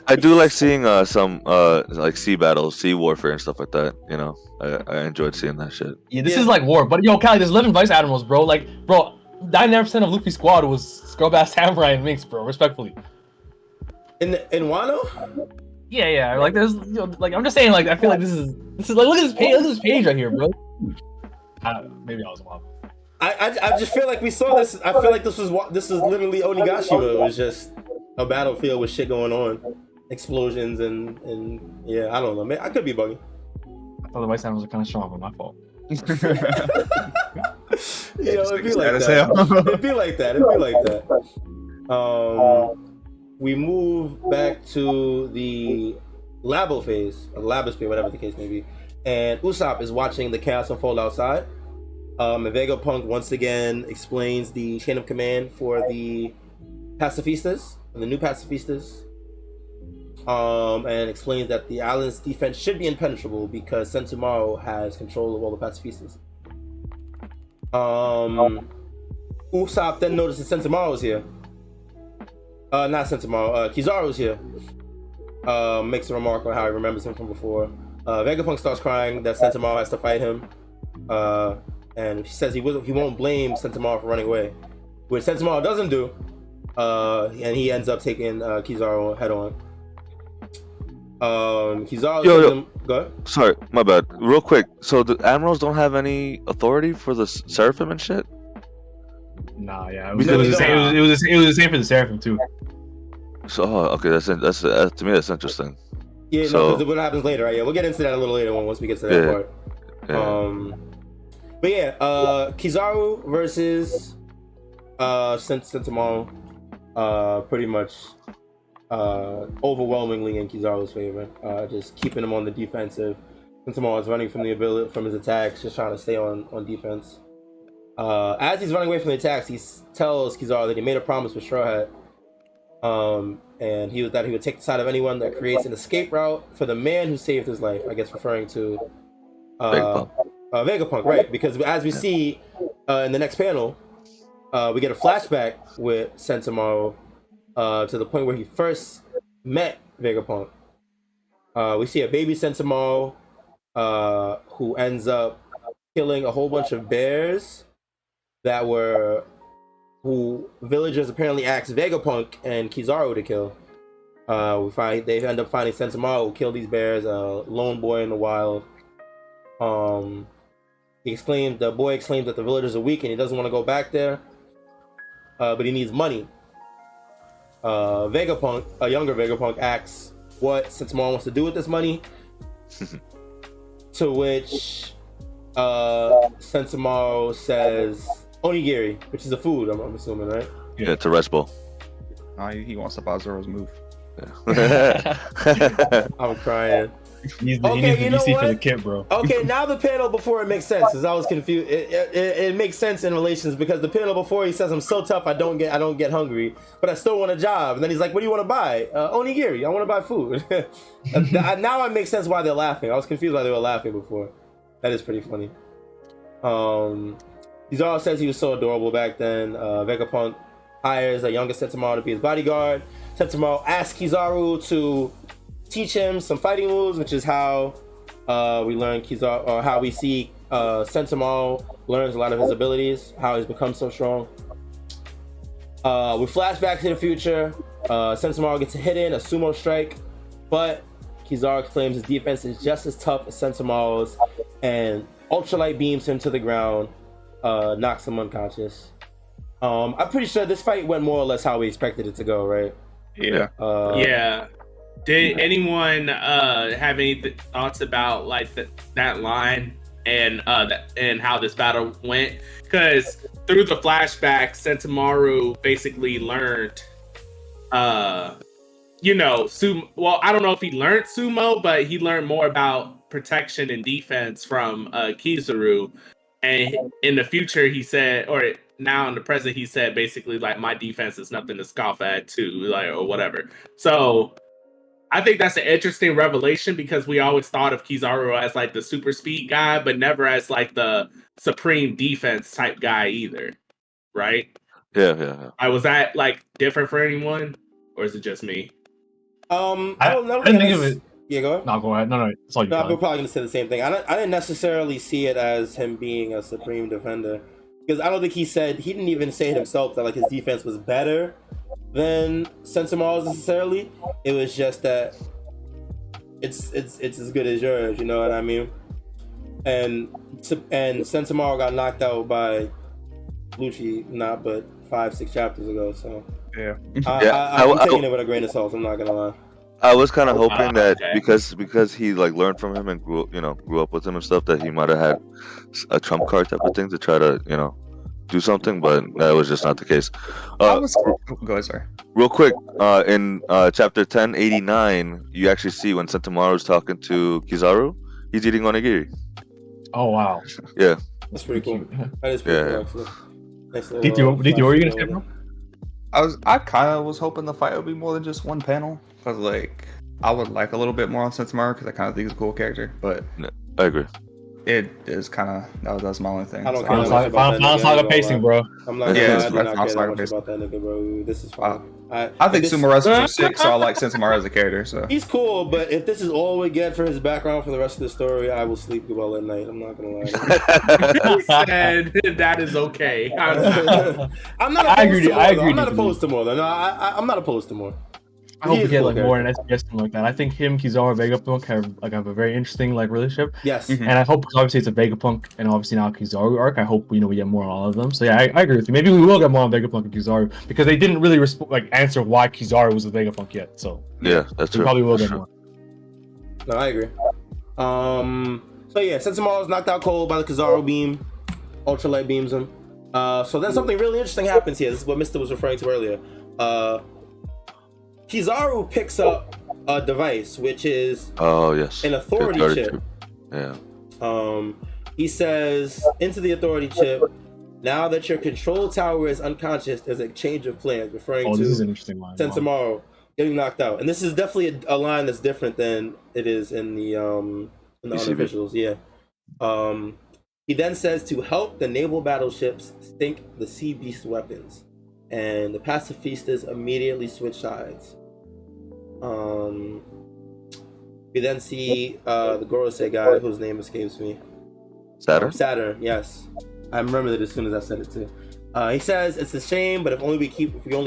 I do like seeing some like sea battles, sea warfare and stuff like that. You know, I enjoyed seeing that shit. Yeah, this is like war, but yo, Callie, there's 11 vice admirals, bro. Like, bro, 99% of Luffy's squad was Scrub-ass Samurai and Minx, bro. Respectfully. In Wano? Yeah. Like, there's, like, I'm just saying, like, I feel like this is like, look at this page right here, bro. Maybe I was wrong. I just feel like we saw this. I feel like this is literally Onigashima. It was just a battlefield with shit going on, explosions and yeah, I don't know. Man, I could be bugging. I thought the Vice Admirals were kind of strong, but my fault. It'd be like that. It'd be like that. We move back to the Labo phase, or Labosphere, whatever the case may be, and Usopp is watching the chaos unfold outside. And Vegapunk once again explains the chain of command for the pacifistas, and the new pacifistas, and explains that the island's defense should be impenetrable because Sentomaru has control of all the pacifistas. Usopp then notices Sentomaru is here. Not Sentomaru, Kizaru is here. Makes a remark on how he remembers him from before. Vegapunk starts crying that Sentomaru has to fight him. And he says he won't blame Sentomaru for running away, which Sentomaru doesn't do, and he ends up taking Kizaru head on. Kizaru go ahead. Sorry, my bad. Real quick, so the admirals don't have any authority for the Seraphim and shit? Nah, yeah, it was the same for the Seraphim too. So okay, that's to me that's interesting. Yeah, so, no, because what happens later, right? Yeah, we'll get into that a little later once we get to that part. Yeah. But yeah, Kizaru versus Sentomaru, pretty much overwhelmingly in Kizaru's favor. Just keeping him on the defensive. Sentomaru is running from his attacks, just trying to stay on defense. As he's running away from the attacks, he tells Kizaru that he made a promise with Strawhat, and he would take the side of anyone that creates an escape route for the man who saved his life. I guess referring to Vegapunk, right? Because as we see in the next panel, we get a flashback with Sentomaru to the point where he first met Vegapunk. We see a baby Sentomaru who ends up killing a whole bunch of bears who villagers apparently asked Vegapunk and Kizaru to kill. They end up finding Sentomaru who killed these bears, a lone boy in the wild. The boy exclaims that the villagers are weak and he doesn't want to go back there, but he needs money. Vegapunk, a younger Vegapunk, asks what Sentomaru wants to do with this money, to which Sentomaru says onigiri, which is a food, I'm assuming, right? Yeah, it's a rest bowl. He wants to buy Zoro's move. Yeah. I'm crying. He Okay, needs the you know VC for the what? kit, bro. Okay, now the panel before it makes sense, because I was confused. It makes sense in relations because the panel before he says I'm so tough I don't get hungry, but I still want a job. And then he's like, "What do you want to buy?" Onigiri. I want to buy food. Now it makes sense why they're laughing. I was confused why they were laughing before. That is pretty funny. Kizaru says he was so adorable back then. Vegapunk hires a younger Sentomaru to be his bodyguard. Sentomaru asks Kizaru to teach him some fighting moves, which is how we learn Kizaru, or how we see Sentomaru learns a lot of his abilities, how he's become so strong. We flash back to the future. Sentomaru gets a hit in, a sumo strike, but Kizaru claims his defense is just as tough as Sentomaru's and ultralight beams him to the ground, knocks him unconscious. I'm pretty sure this fight went more or less how we expected it to go, right? Yeah. Yeah. Did anyone have any thoughts about like that line and how this battle went? Because through the flashback, Sentomaru basically learned, sumo. Well, I don't know if he learned sumo, but he learned more about protection and defense from Kizaru. And in the future, he said, or now in the present, he said basically like my defense is nothing to scoff at too, like or whatever. So I think that's an interesting revelation because we always thought of Kizaru as like the super speed guy, but never as like the supreme defense type guy either, right? Yeah. Was that like different for anyone, or is it just me? I didn't think of it. Yeah, go ahead. No, go ahead. No, it's all you. No, we're probably gonna say the same thing. I didn't necessarily see it as him being a supreme defender, because I don't think he didn't even say it himself that like his defense was better than Sentomaru's necessarily. It was just that it's as good as yours, you know what I mean? And Sentomaru got knocked out by Lucci not but 5-6 chapters ago, so Yeah. I'm taking it with a grain of salt. I'm not gonna lie. I was kind of hoping that okay. because he like learned from him and grew up with him and stuff, that he might have had a trump card type of thing to try to do something, but that was just not the case. Go ahead, sorry. Real quick, in chapter 1089, you actually see when Sentomaru's talking to Kizaru, he's eating onigiri. Oh wow. Yeah. That's pretty cool. That is pretty cool, actually. Nice little, Did you what were you gonna say, bro? I kind of was hoping the fight would be more than just one panel, because like I would like a little bit more on Sentomaru because I kind of think he's a cool character, but I agree. it is kind of that's my only thing. I don't So, care. Final saga pacing, bro. I'm not Yeah, gonna it's I do not Final care Saga that much about that nigga, bro. This is fine. I think Sumo is sick, so I like Sentomaru as a character. So He's cool, but if this is all we get for his background for the rest of the story, I will sleep well at night. I'm not gonna lie. He said that is okay. I'm not opposed to more. Though. No, I'm not opposed to more. I hope He we is get cool like more an SBS thing like that. I think him, Kizaru, and Vegapunk have a very interesting like relationship. Yes. And I hope, obviously, it's a Vegapunk and obviously now Kizaru arc. I hope we get more on all of them. So yeah, I agree with you. Maybe we will get more on Vegapunk and Kizaru because they didn't really answer why Kizaru was with Vegapunk yet. So Yeah, that's we true. probably will That's get true. more. No, I agree. So yeah, Sentomaru is knocked out cold by the Kizaru beam. Ultralight beams him. So then something really interesting happens here. This is what Mr. was referring to earlier. Kizaru picks up a device, which is an authority chip. Yeah. He says, into the authority chip, now that your control tower is unconscious, there's a change of plans, referring This is to an interesting line. Sentomaru getting knocked out. And this is definitely a line that's different than it is in the unofficials. Yeah. He then says to help the naval battleships sink the sea beast weapons. And the pacifistas immediately switch sides. We then see the Gorosei guy, whose name escapes me. Saturn? Saturn, yes. I remembered it as soon as I said it too. He says it's a shame, but if we only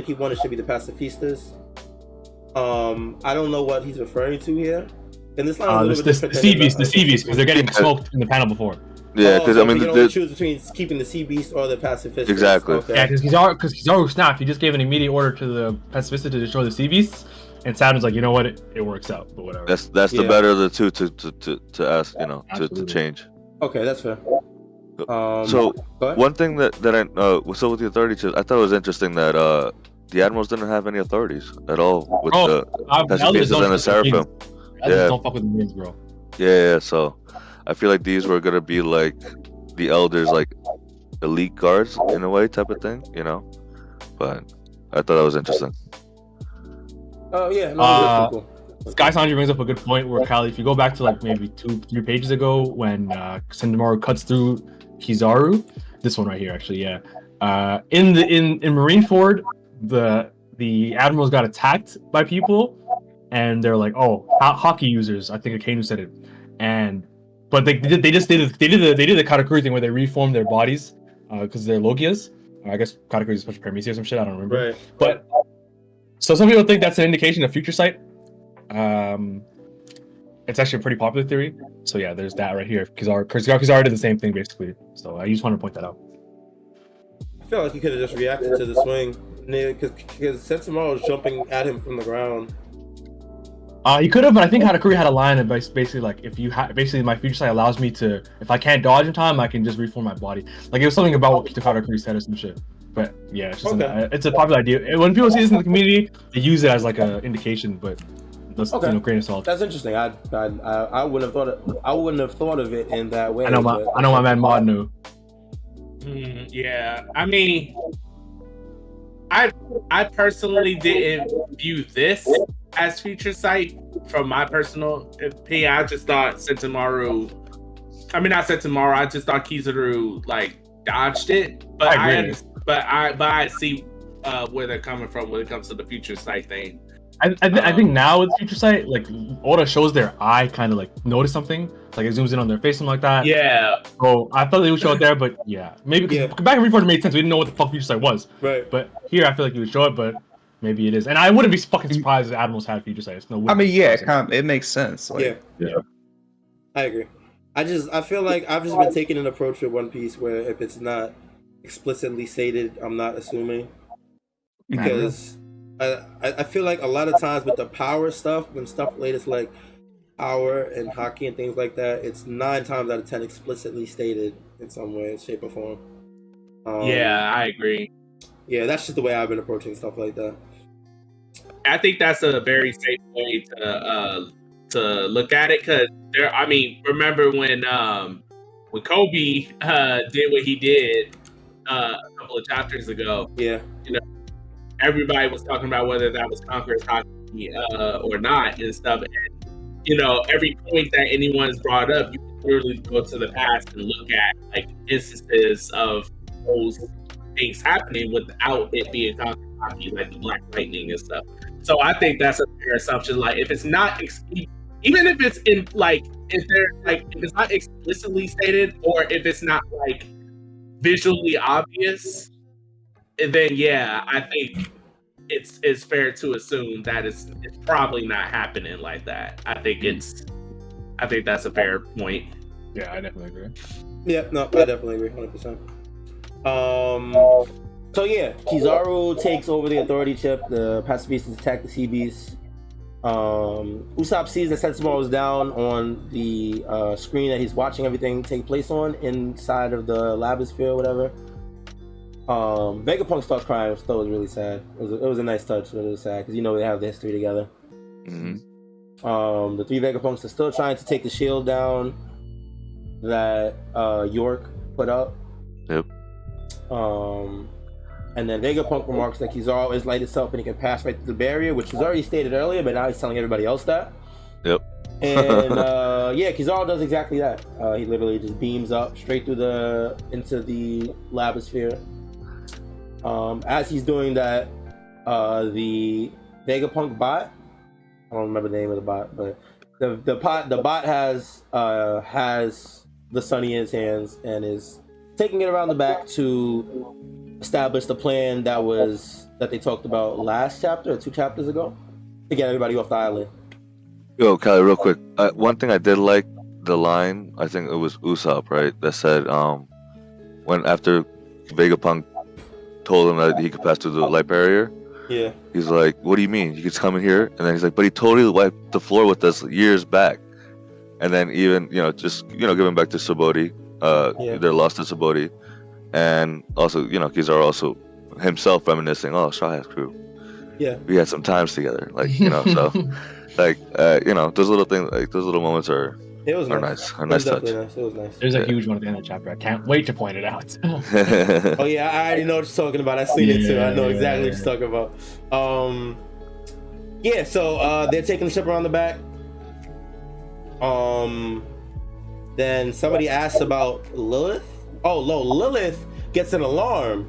keep one, it should be the pacifistas. I don't know what he's referring to here. And this line is the sea beast, because they're getting smoked in the panel before. Yeah, because so I mean, you can only choose between keeping the sea beast or the pacifistas. Exactly. Okay. Yeah, because Kizaru snapped. He just gave an immediate order to the pacifista to destroy the sea beasts, and Saturn's like, you know what, it works out, but whatever. That's the better of the two to ask, to Absolutely. change. Okay, that's fair. So go ahead. one thing that I so with the authority chips, I thought it was interesting that the admirals didn't have any authorities at all with the pacifistas and the seraphim. Don't fuck with the marines, bro. Yeah, so I feel like these were gonna be like the elders, like elite guards in a way, type of thing, you know. But I thought that was interesting. Oh yeah, no, that's pretty cool. Sky Sanji brings up a good point where Kali, if you go back to like maybe 2-3 pages ago when Sendamaru cuts through Kizaru, this one right here actually, yeah. In Marineford, the admirals got attacked by people, and they're like, oh, hockey users. I think Akainu said it, but they did the Katakuri thing where they reformed their bodies because they're Logias. I guess Katakuri is supposed to Paramecia or some shit. I don't remember. Right. But so some people think that's an indication of future sight. It's actually a pretty popular theory. So yeah, there's that right here. Kizaru did the same thing basically. So I just want to point that out. I feel like he could have just reacted to the swing, because Sensamaru was jumping at him from the ground. He could have, but I think Katakuri had a line that basically like, if you basically my future sight allows me to, if I can't dodge in time, I can just reform my body. Like it was something about what Katakuri said or some shit. But yeah, it's just it's a popular idea. When people see this in the community, they use it as like an indication, but let's grain of salt. That's interesting. I wouldn't have thought of it in that way. I know my man Mod knew. Yeah, I mean, I personally didn't view this as future sight. From my personal opinion, I just thought Sensamaru. I mean, not Sensamaru. I just thought Kizaru like dodged it. But I see where they're coming from when it comes to the future sight thing. I think now with future sight, like Oda shows their eye kind of like notice something, like it zooms in on their face, something like that. Yeah. So I thought they would show it there, but yeah, maybe back in Reforged made sense. We didn't know what the fuck future sight was. Right. But here I feel like you would show it, but maybe it is. And I wouldn't be fucking surprised if Admirals had future sight. I mean, yeah, it makes sense. Like, yeah. I agree. I feel like I've just been taking an approach with One Piece where if it's not explicitly stated, I'm not assuming, because I feel like a lot of times with the power stuff, when stuff related to like power and hockey and things like that, it's 9 times out of 10 explicitly stated in some way, shape, or form. Yeah, I agree. Yeah, that's just the way I've been approaching stuff like that. I think that's a very safe way to look at it, because there. I mean, remember when Kobe did what he did a couple of chapters ago? Yeah, you know, everybody was talking about whether that was Conqueror's hockey or not and stuff. And you know, every point that anyone's brought up, you can literally go to the past and look at like instances of those things happening without it being Conqueror's hockey, like the Black Lightning and stuff. So I think that's a fair assumption. Like, if it's not, even if it's in like, if it's not explicitly stated, or if it's not like visually obvious, then yeah, I think it's fair to assume that it's probably not happening like that. I think that's a fair point. Yeah, I definitely agree. Yeah, no, I definitely agree, 100%. So yeah, Kizaru takes over the authority chip. The pacifistas attack the sea beasts. Usopp sees that Sensamaru is down on the screen that he's watching everything take place on inside of the labosphere, whatever. Vegapunk starts crying, which I thought was really sad. It was a nice touch, but it was sad because they have the history together. Mm-hmm. The 3 Vegapunks are still trying to take the shield down that York put up. Yep. And then Vegapunk remarks that Kizaru is light itself and he can pass right through the barrier, which was already stated earlier, but now he's telling everybody else that. Yep. And yeah, Kizaru does exactly that. He literally just beams up straight through into the labosphere. As he's doing that, the Vegapunk bot, I don't remember the name of the bot, but the bot has the Sunny in his hands and is taking it around the back to establish the plan that they talked about last chapter or 2 chapters ago to get everybody off the island. Yo, Callie, real quick. One thing I did like the line. I think it was Usopp, right? That said, when after Vegapunk told him that he could pass through the light barrier. Yeah. He's like, "What do you mean? You could come in here?" And then he's like, "But he totally wiped the floor with us years back." And then even giving back to Subodhi, they're lost to Subodhi. And also, Kizaru also himself reminiscing, Strawhat's crew. Yeah. We had some times together. So, those little things, like those little moments are It was Are nice. nice. Are It was nice touch. definitely nice. It was nice. There's a huge one at the end of the chapter. I can't wait to point it out. Oh yeah, I already know what you're talking about. I've seen it too. I know exactly what you're talking about. Yeah, so they're taking the ship around the back. Then somebody asks about Lilith. Oh no, Lilith gets an alarm.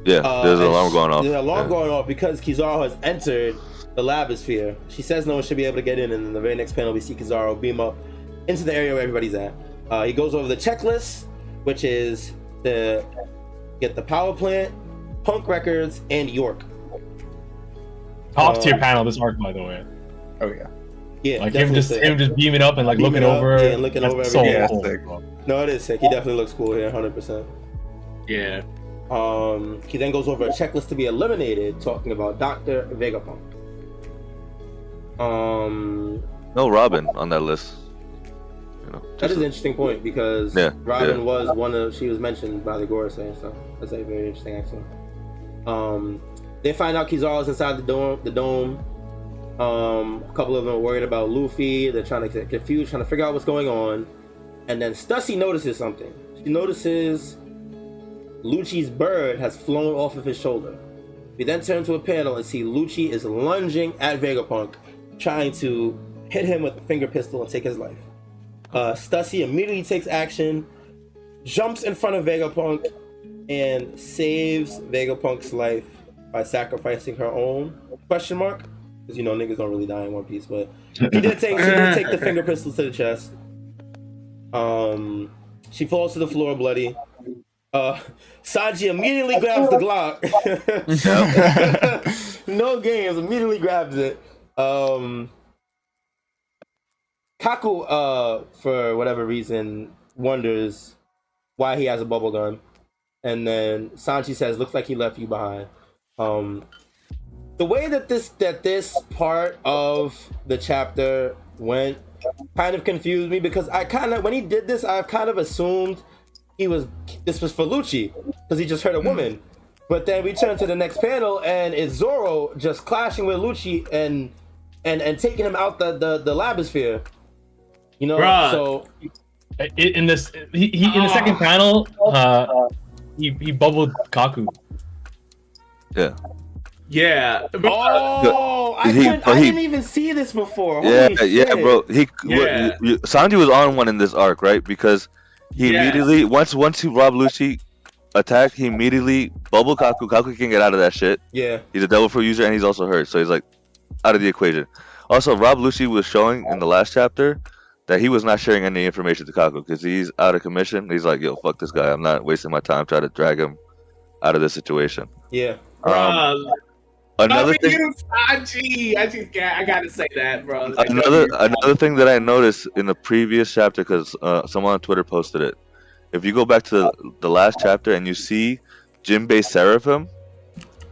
Yeah, there's an alarm going off. There's an alarm going off because Kizaru has entered the labosphere. She says no one should be able to get in, and in the very next panel we see Kizaru beam up into the area where everybody's at. He goes over the checklist, which is to get the power plant, Punk Records, and York. Top tier panel this arc, by the way. Oh yeah. Yeah, Like him just beaming up and like looking over. Yeah, and looking over so everything. cool, sick. bro. No, it is sick. He definitely looks cool here, 100%. Yeah. He then goes over a checklist to be eliminated, talking about Dr. Vegapunk. No Robin on that list. You know, That is an interesting point because Robin was she was mentioned by the Gorosei, so that's a very interesting actually. They find out Kizaru is inside the dome. A couple of them are worried about Luffy. They're trying to get confused, trying to figure out what's going on. And then Stussy notices something. She notices Lucci's bird has flown off of his shoulder. We then turn to a panel and see Lucci is lunging at Vegapunk, trying to hit him with a finger pistol and take his life. Stussy immediately takes action, jumps in front of Vegapunk, and saves Vegapunk's life by sacrificing her own? Question mark? Because you know niggas don't really die in One Piece, but she did take the finger pistol to the chest. She falls to the floor bloody. Sanji immediately grabs the Glock. No games, immediately grabs it. Kaku, for whatever reason, wonders why he has a bubble gun. And then Sanji says, looks like he left you behind. The way that this part of the chapter went kind of confused me because when he did this, I kind of assumed this was for Lucci because he just heard a woman. But then we turn to the next panel and it's Zoro just clashing with Lucci and taking him out the labosphere. You know, Bruh. so in this he in the second panel, he bubbled Kaku. Yeah. Yeah. oh, I didn't even see this before. Yeah, Holy shit. bro. Yeah. Sanji was on one in this arc, right? Because he immediately once he robbed Lucci attack, he immediately bubble Kaku. Kaku can get out of that shit. Yeah. He's a devil fruit user and he's also hurt, so he's like out of the equation. Also, Rob Lucci was showing in the last chapter that he was not sharing any information to Kaku because he's out of commission. He's like, yo, fuck this guy. I'm not wasting my time trying to drag him out of this situation. Yeah. Another thing, Sanji. I gotta say that, bro. another thing that I noticed in the previous chapter, because someone on Twitter posted it. If you go back to the last chapter and you see Jinbei Seraphim,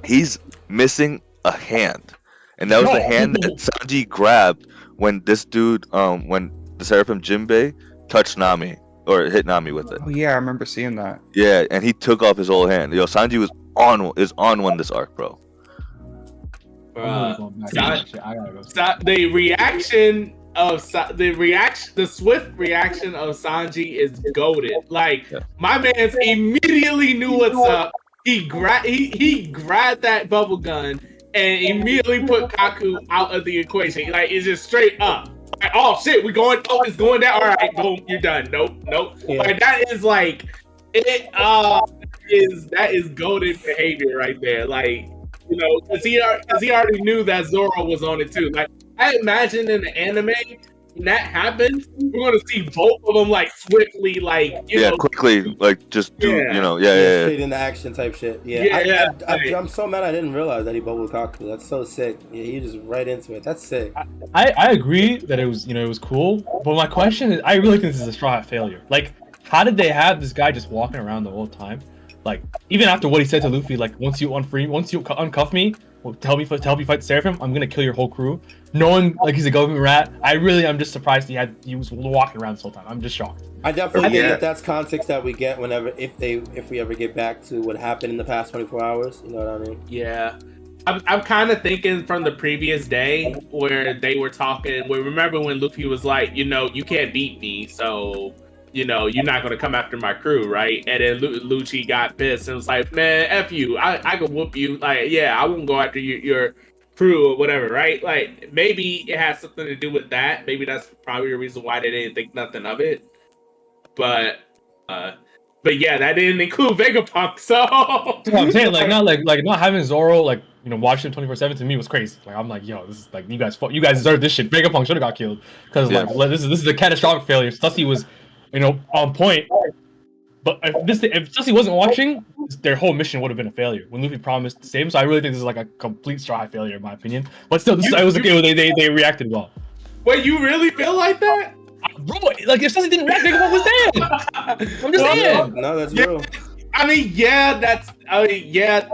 he's missing a hand, and that was the hand that Sanji grabbed when this dude, when the Seraphim Jinbei touched Nami or hit Nami with it. Oh yeah, I remember seeing that. Yeah, and he took off his whole hand. Yo, Sanji was on one this arc, bro. The swift reaction of Sanji is goated. Like my man immediately knew what's up. He grabbed that bubble gun and immediately put Kaku out of the equation. Like it's just straight up. Like, oh shit, it's going down. All right, boom, you're done. Nope. Yeah. Like that is like it. That is goated behavior right there. Like. You know, because he already knew that Zoro was on it too. Like, I imagine in the anime, when that happens, we're gonna see both of them like swiftly, like you know, quickly, like just do, you know, straight into action type shit. I'm so mad I didn't realize that he bubbled Kaku. That's so sick. Yeah, he just right into it. That's sick. I agree that it was cool, but my question is, I really think this is a Straw Hat failure. Like, how did they have this guy just walking around the whole time? Like, even after what he said to Luffy, like, once you uncuff me, to help you fight Seraphim, I'm gonna kill your whole crew. Knowing like he's a government rat, I'm just surprised he was walking around this whole time. I'm just shocked. I definitely think that's context that we get whenever if we ever get back to what happened in the past 24 hours. You know what I mean? Yeah. I'm kind of thinking from the previous day where they were talking. Where remember when Luffy was like, you can't beat me, so you're not gonna come after my crew, right? And then Lucci got pissed and was like, man, f you, I can whoop you. Like, yeah, I won't go after your crew or whatever, right? Like, maybe it has something to do with that. Maybe that's probably the reason why they didn't think nothing of it. But yeah, that didn't include Vegapunk, so That's what I'm saying, like not having Zoro watch him 24/7 to me was crazy. Like, I'm like, yo, this is like you guys deserve this shit. Vegapunk should have got killed because like this is a catastrophic failure. Sussy was on point, but if Sussy wasn't watching, their whole mission would have been a failure when Luffy promised to save him. So I really think this is like a complete Straw Hat failure in my opinion. But still, it was okay. They reacted well. Wait, you really feel like that? Bro, like if Sussy didn't react, Vegapunk was dead. I'm just saying. No, that's real. I mean, yeah,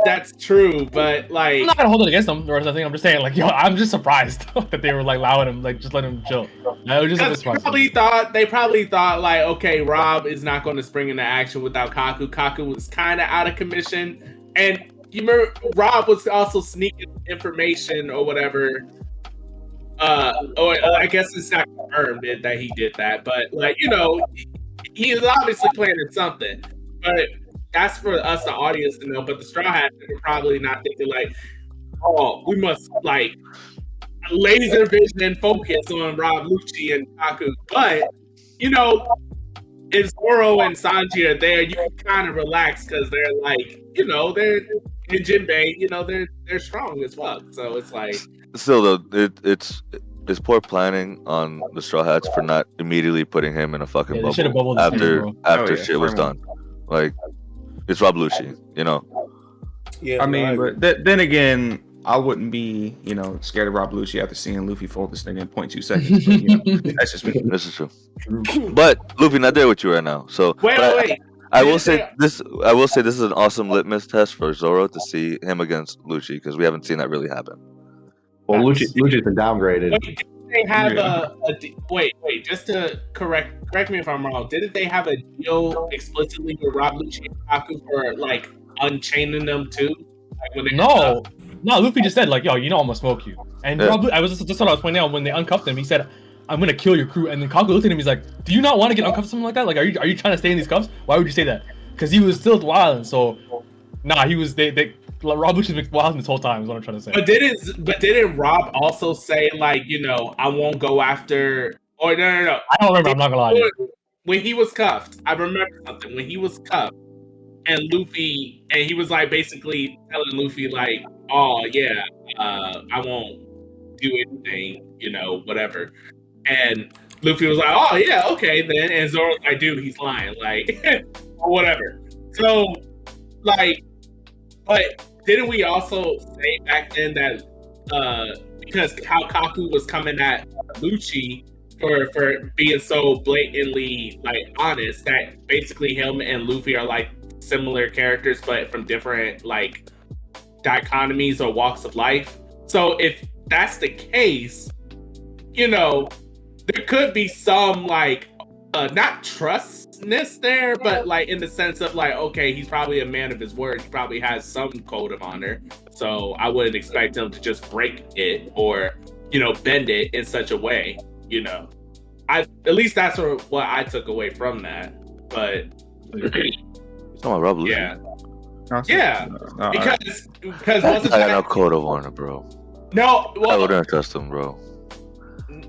that's true, but like, I'm not gonna hold it against them or anything. I'm just saying, like, yo, I'm just surprised that they were like allowing him, like, just let him chill. I was just a bit surprised. They probably thought like, okay, Rob is not going to spring into action without Kaku. Kaku was kind of out of commission, and you remember Rob was also sneaking information or whatever. Or I guess it's not confirmed that he did that, but like, he is obviously planning something, but. That's for us, the audience, to know. But the Straw Hats are probably not thinking like, "Oh, we must like laser vision and focus on Rob, Lucci, and Kaku." But if Zoro and Sanji are there, you can kind of relax because they're like, they're in Jinbei, they're strong as fuck. So it's like, still though, it's poor planning on the Straw Hats for not immediately putting him in a fucking bubble after shit was done. Like. It's Rob Lucci, Yeah, I mean, but then again, I wouldn't be, scared of Rob Lucci after seeing Luffy fold this nigga in 0.2 seconds. But, that's just me. This is true. But Luffy not there with you right now, so wait. I will say this is an awesome litmus test for Zoro to see him against Lucci because we haven't seen that really happen. Well, Lucci's been downgraded. Wait, didn't they have wait, just to correct me if I'm wrong. Didn't they have a deal explicitly with Rob Lucci and Kaku for like unchaining them too? Like when they no, Luffy just said like, yo, I'm gonna smoke you. And Rob, that's what I was pointing out when they uncuffed him. He said, I'm gonna kill your crew. And then Kaku looked at him. He's like, do you not want to get uncuffed or something like that? Like, are you trying to stay in these cuffs? Why would you say that? Because he was still wilding. So, he was Rob Lucci's been wilding this whole time. Is what I'm trying to say. But didn't Rob also say like, I won't go after? Or no. I don't remember. I'm not gonna lie. When he was cuffed, I remember something. When he was cuffed, and Luffy, and he was like basically telling Luffy like, oh yeah, I won't do anything, whatever. And Luffy was like, oh yeah, okay then. And Zoro's like, dude, he's lying, like, or whatever. So, like, but didn't we also say back then that because how Kaku was coming at Lucci for being so blatantly like honest, that basically him and Luffy are like similar characters but from different like dichotomies or walks of life. So if that's the case, there could be some like not trustness there, but like in the sense of like, okay, he's probably a man of his word. He probably has some code of honor. So I wouldn't expect him to just break it or, bend it in such a way, at least that's what I took away from that. But Oh, Rob Lucci. Yeah. Because I got no code of honor, bro. No, I wouldn't trust him, bro.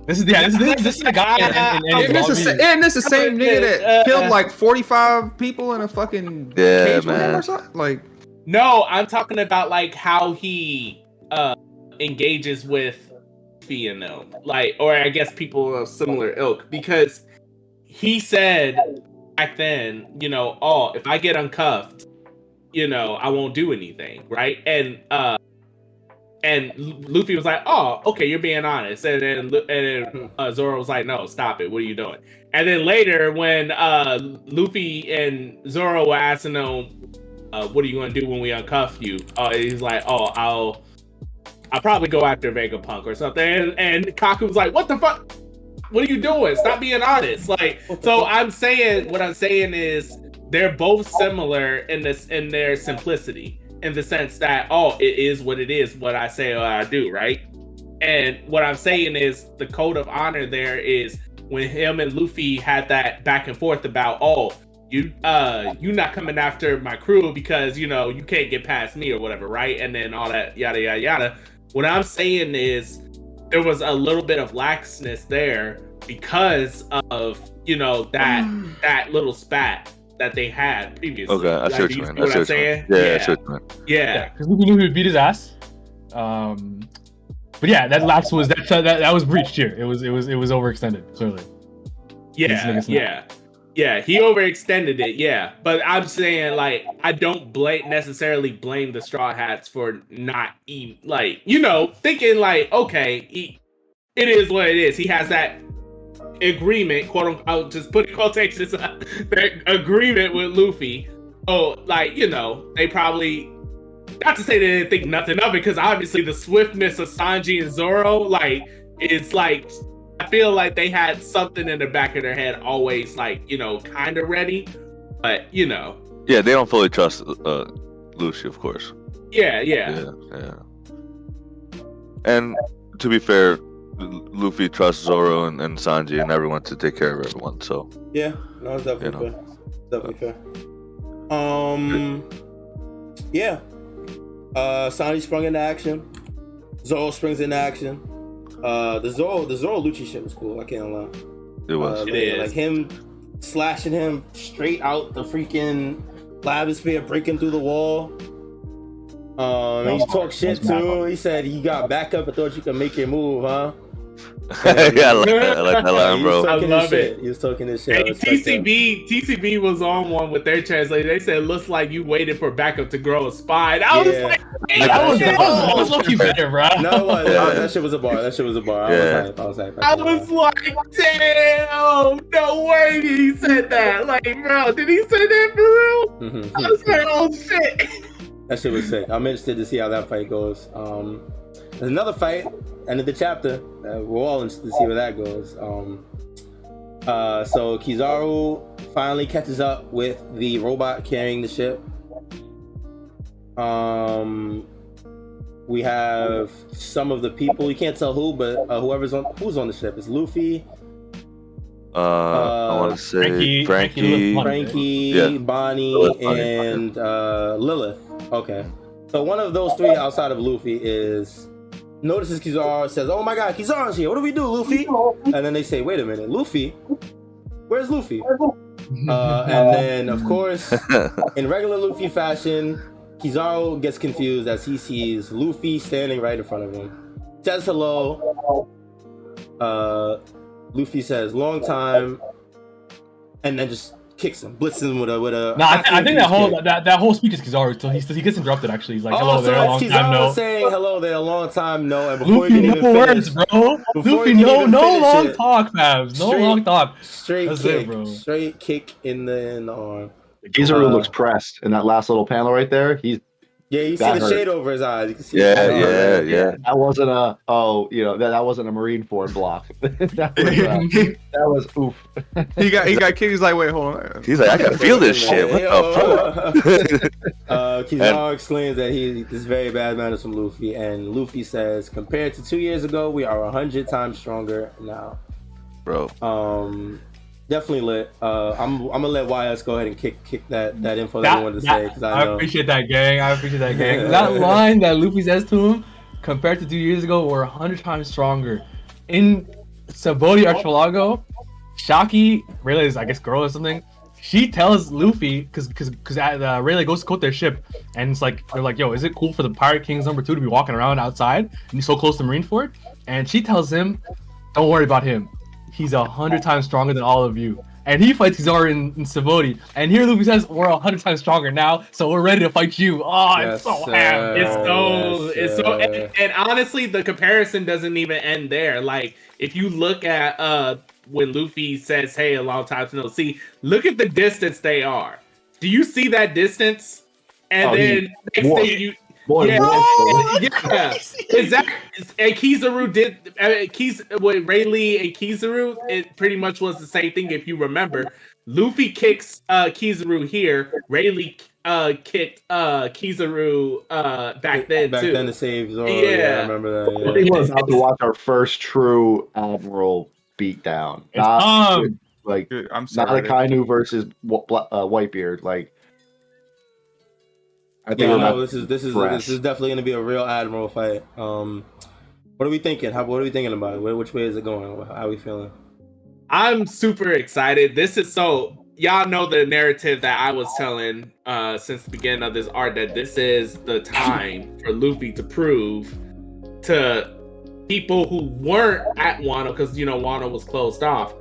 This is the guy. And this is the same nigga that killed like 45 people in a fucking cage with him or something. Like, no, I'm talking about like how he engages with Luffy and them, like, or I guess people of similar ilk, because he said back then, oh, if I get uncuffed, I won't do anything, right? And Luffy was like, oh, okay, you're being honest. And then Zoro was like, no, stop it. What are you doing? And then later when Luffy and Zoro were asking him, what are you going to do when we uncuff you? He's like, oh, I'll probably go after Vegapunk or something. And Kaku was like, what the fuck? What are you doing? Stop being honest. Like, so what I'm saying is they're both similar in their simplicity. in the sense that, oh, it is what it is, what I say or I do, right? And what I'm saying is the code of honor there is when him and Luffy had that back and forth about, oh, you not coming after my crew because, you know, you can't get past me or whatever, right? And then all that yada yada yada. What I'm saying is there was a little bit of laxness there because of, you know, that little spat that they had previously. Okay, I see what you mean. What I'm saying? Yeah, I see what you mean. Yeah. Because Luffy knew he would beat his ass. But yeah, that lapse was that was breached here. It was overextended, clearly. Yeah, he overextended it, yeah. But I'm saying, like, I don't necessarily blame the Straw Hats for not even, like, you know, thinking, like, okay, it is what it is. He has that agreement, quote unquote, I'll just put in quotations, that agreement with Luffy. Oh, like, you know, they probably, not to say they didn't think nothing of it, because obviously the swiftness of Sanji and Zoro, like, it's like, I feel like they had something in the back of their head always, like, you know, kind of ready, but, you know. Yeah, they don't fully trust Lucy, of course. Yeah. And to be fair, Luffy trusts Zoro and Sanji and everyone to take care of everyone, so. Yeah, no, it's definitely fair. Definitely fair. Yeah. Sanji sprung into action. Zoro springs into action. The Zoro Lucci shit was cool. I can't lie. It was. Like him slashing him straight out the freaking labosphere, breaking through the wall. He talked shit too. He said he got back up and thought you could make your move, huh? Yeah, I like that line, bro. I love it. He was talking this shit. Hey, TCB was on one with their translator. They said, "Looks like you waited for backup to grow a spine." I was like, hey, that was low-key better, bro. No, that shit was a bar. I was hyped. I was like, damn, no way did he say that. Like, bro, did he say that for real? I was like, oh shit. That shit was sick. I'm interested to see how that fight goes. There's another fight, end of the chapter. We're all interested to see where that goes. So Kizaru finally catches up with the robot carrying the ship. We have some of the people. You can't tell who, but who's on the ship. It's Luffy. I want to say Frankie, Bonnie, and Lilith. Okay. So one of those three outside of Luffy notices Kizaru, says, "Oh my god, Kizaru's here. What do we do, Luffy?" And then they say, "Wait a minute, Luffy? Where's Luffy?" And then, of course, in regular Luffy fashion, Kizaru gets confused as he sees Luffy standing right in front of him. Says hello. Luffy says, "Long time," and then just kicks him, blitzes him with a. No, I think that whole speech is Kizaru. So he gets interrupted. Actually, he's like, "Hello there, a long time no." Saying hello there, a long time no. And before Luffy, no words, bro. Luffy, no long talk, Fabs. No long talk. Straight kick, bro. Straight kick in the arm. Kizaru looks pressed in that last little panel right there. You see the shade over his eyes. You can see yeah. That wasn't that wasn't a Marineford block. that was oof. He got kicked. He's like, wait, hold on. He's like, I can feel this shit. What the fuck? Kizaru explains that this very bad manners from Luffy, and Luffy says, compared to 2 years ago, we are 100 times stronger now. Bro. Definitely lit. I'm gonna let YHuss go ahead and kick that info that I wanted to say. I appreciate that, gang. That line that Luffy says to him, compared to 2 years ago, we're 100 times stronger. In Sabaody Archipelago, Shaki, Rayleigh's, I guess, girl or something, she tells Luffy, because Rayleigh goes to coat their ship, and it's like, they're like, yo, is it cool for the Pirate Kings #2 to be walking around outside and he's so close to Marineford? And she tells him, don't worry about him. He's 100 times stronger than all of you. And he fights Kizaru in Sabaody. And here Luffy says, we're 100 times stronger now, so we're ready to fight you. Oh, yes, it's so ham. It's so and honestly, the comparison doesn't even end there. Like, if you look at when Luffy says, hey, a long time to no see, look at the distance they are. Do you see that distance? And then next thing you... Exactly. And Kizaru did with Rayleigh and Kizaru. It pretty much was the same thing if you remember. Luffy kicks Kizaru here. Rayleigh kicked Kizaru back then Back too. then to save Zoro. Yeah. Yeah, I remember that. I Yeah. think we're about to watch our first true Admiral beatdown. It's Tom. Like Dude, I'm not sorry. a Kainu versus Whitebeard. Like I think Yeah, we're no, about this is definitely going to be a real Admiral fight. What are we thinking? What are we thinking about it? Which way is it going? How are we feeling? I'm super excited. This is so y'all know the narrative that I was telling since the beginning of this arc, that this is the time for Luffy to prove to people who weren't at Wano, because you know Wano was closed off,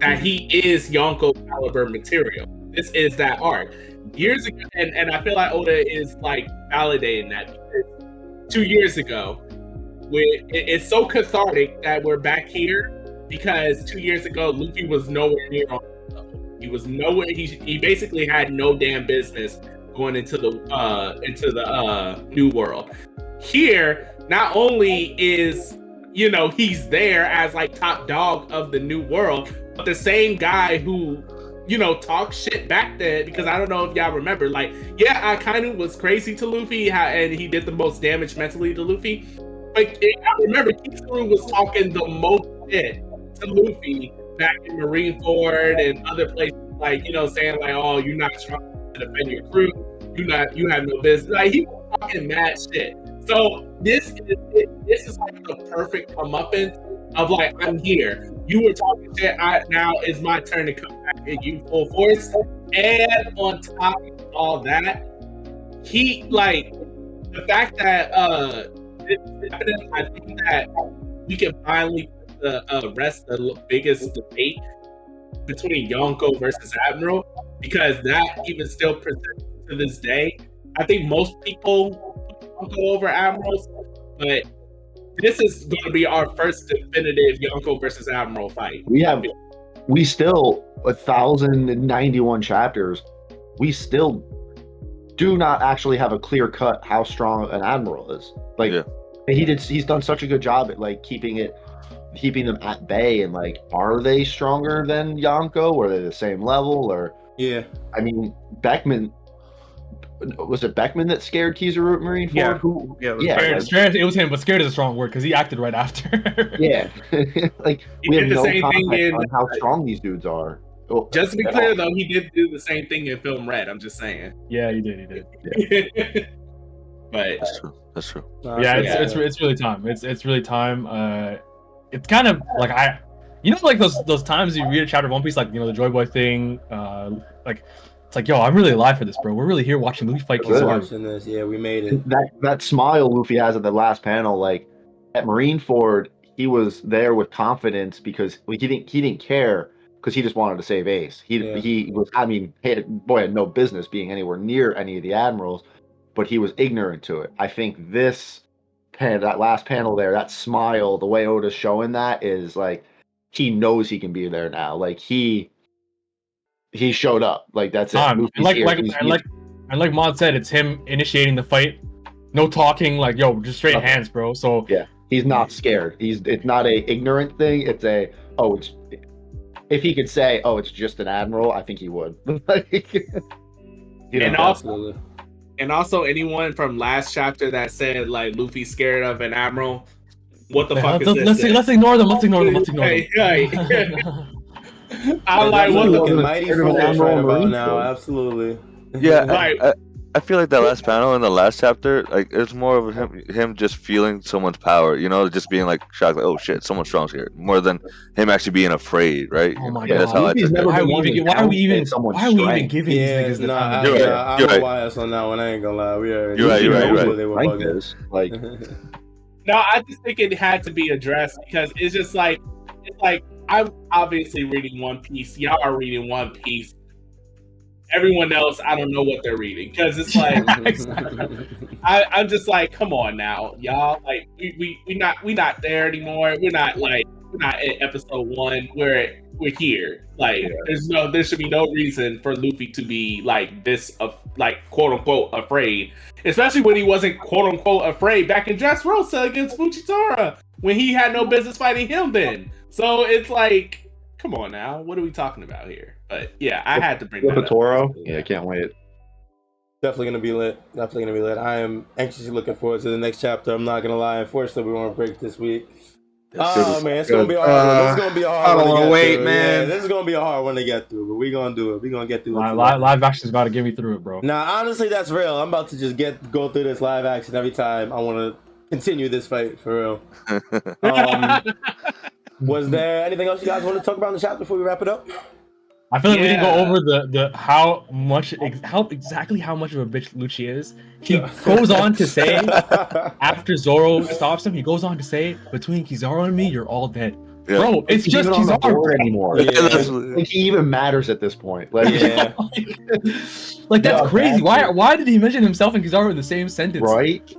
that he is Yonko caliber material. This is that arc. Years ago, and I feel like Oda is like validating that, because 2 years ago, it's so cathartic that we're back here, because 2 years ago Luffy was nowhere near on the level. He was nowhere. He basically had no damn business going into the new world. Here, not only is he's there as like top dog of the new world, but the same guy who talk shit back then, because I don't know if y'all remember, like, yeah, I kind of was crazy to Luffy, and he did the most damage mentally to Luffy. But I remember Kizaru was talking the most shit to Luffy back in Marineford and other places, like, saying like, oh, you're not strong to defend your crew, you have no business. Like, he was talking mad shit. So this is like the perfect comeuppance of like, I'm here. You were talking shit. Now it's my turn to come back at you full force. And on top of all that, he like the fact that I think that we can finally rest the biggest debate between Yonko versus Admiral, because that even still persists to this day. I think most people Yonko over Admirals, but this is going to be our first definitive Yonko versus Admiral fight. We still 1,091 chapters. We still do not actually have a clear cut how strong an admiral is. Like he's done such a good job at like keeping them at bay, and like, are they stronger than Yonko? Or are they the same level? Or I mean, Beckman. Was it Beckman that scared Kizaru at Marineford? Yeah. Who? Scared, it was him, but scared is a strong word because he acted right after. Yeah, like He we have did the no same thing context in on how strong these dudes are. Just to be clear, though, he did do the same thing in Film Red. I'm just saying. Yeah, he did. But that's true. It's really time. It's really time. It's kind of like like those times you read a chapter of One Piece, like the Joy Boy thing, like. It's like, yo, I'm really alive for this, bro. We're really here watching Luffy fight Kizaru. Watching this, yeah, we made it. That smile Luffy has at the last panel, like at Marineford, he was there with confidence because he didn't care, because he just wanted to save Ace. He was, I mean, had no business being anywhere near any of the admirals, but he was ignorant to it. I think that last panel there, that smile, the way Oda's showing that is like he knows he can be there now. Like he showed up. Like that's it. And like Mod said, it's him initiating the fight. No talking, like, yo, just straight hands, bro. So yeah, he's not scared. It's not a ignorant thing. It's if he could say, oh, it's just an admiral, I think he would. And also anyone from last chapter that said like Luffy's scared of an admiral, what the fuck is this? Let's ignore them. I'm like, what the mighty foolish right about now? Absolutely. Yeah, I feel like that last panel in the last chapter, like, it's more of him just feeling someone's power, just being like shocked, like, oh shit, someone's strong here, more than him actually being afraid, right? Oh my god, that's how I took it. Why are we even giving these niggas the time? You're right. I'm a YHuss on that one. I ain't gonna lie. You're right. They were bugging. Like, no, I just think it had to be addressed, because it's just like, I'm obviously reading One Piece. Y'all are reading One Piece. Everyone else, I don't know what they're reading, because it's like I'm just like, come on now, y'all. Like we not there anymore. We're not at episode 1. We're here. Like there should be no reason for Luffy to be like this quote unquote afraid, especially when he wasn't quote unquote afraid back in Dressrosa against Fujitora, when he had no business fighting him then. So it's like, come on now, what are we talking about here? But yeah, I had to bring that up. Toro. Yeah, can't wait. Definitely gonna be lit. Definitely gonna be lit. I am anxiously looking forward to the next chapter. I'm not gonna lie. Unfortunately, we won't break this week. Oh man, it's gonna be a hard one. This is gonna be a hard I one. don't to wanna get wait, through. man. Yeah, this is gonna be a hard one to get through, but we gonna do it. We gonna get through it. Live action is about to get me through it, bro. Nah, honestly, that's real. I'm about to just go through this live action every time. I want to continue this fight for real. Was there anything else you guys want to talk about in the chat before we wrap it up? I feel like we didn't go over the how exactly how much of a bitch Lucci is. He goes on to say after Zoro stops him, he goes on to say, between Kizaru and me, you're all dead. Yeah. Bro, it's He's just even on the Kizaru board anymore. Yeah. Like he even matters at this point. Like, Yeah. Like that's Yeah, crazy. that's Why did he mention himself and Kizaru in the same sentence? right?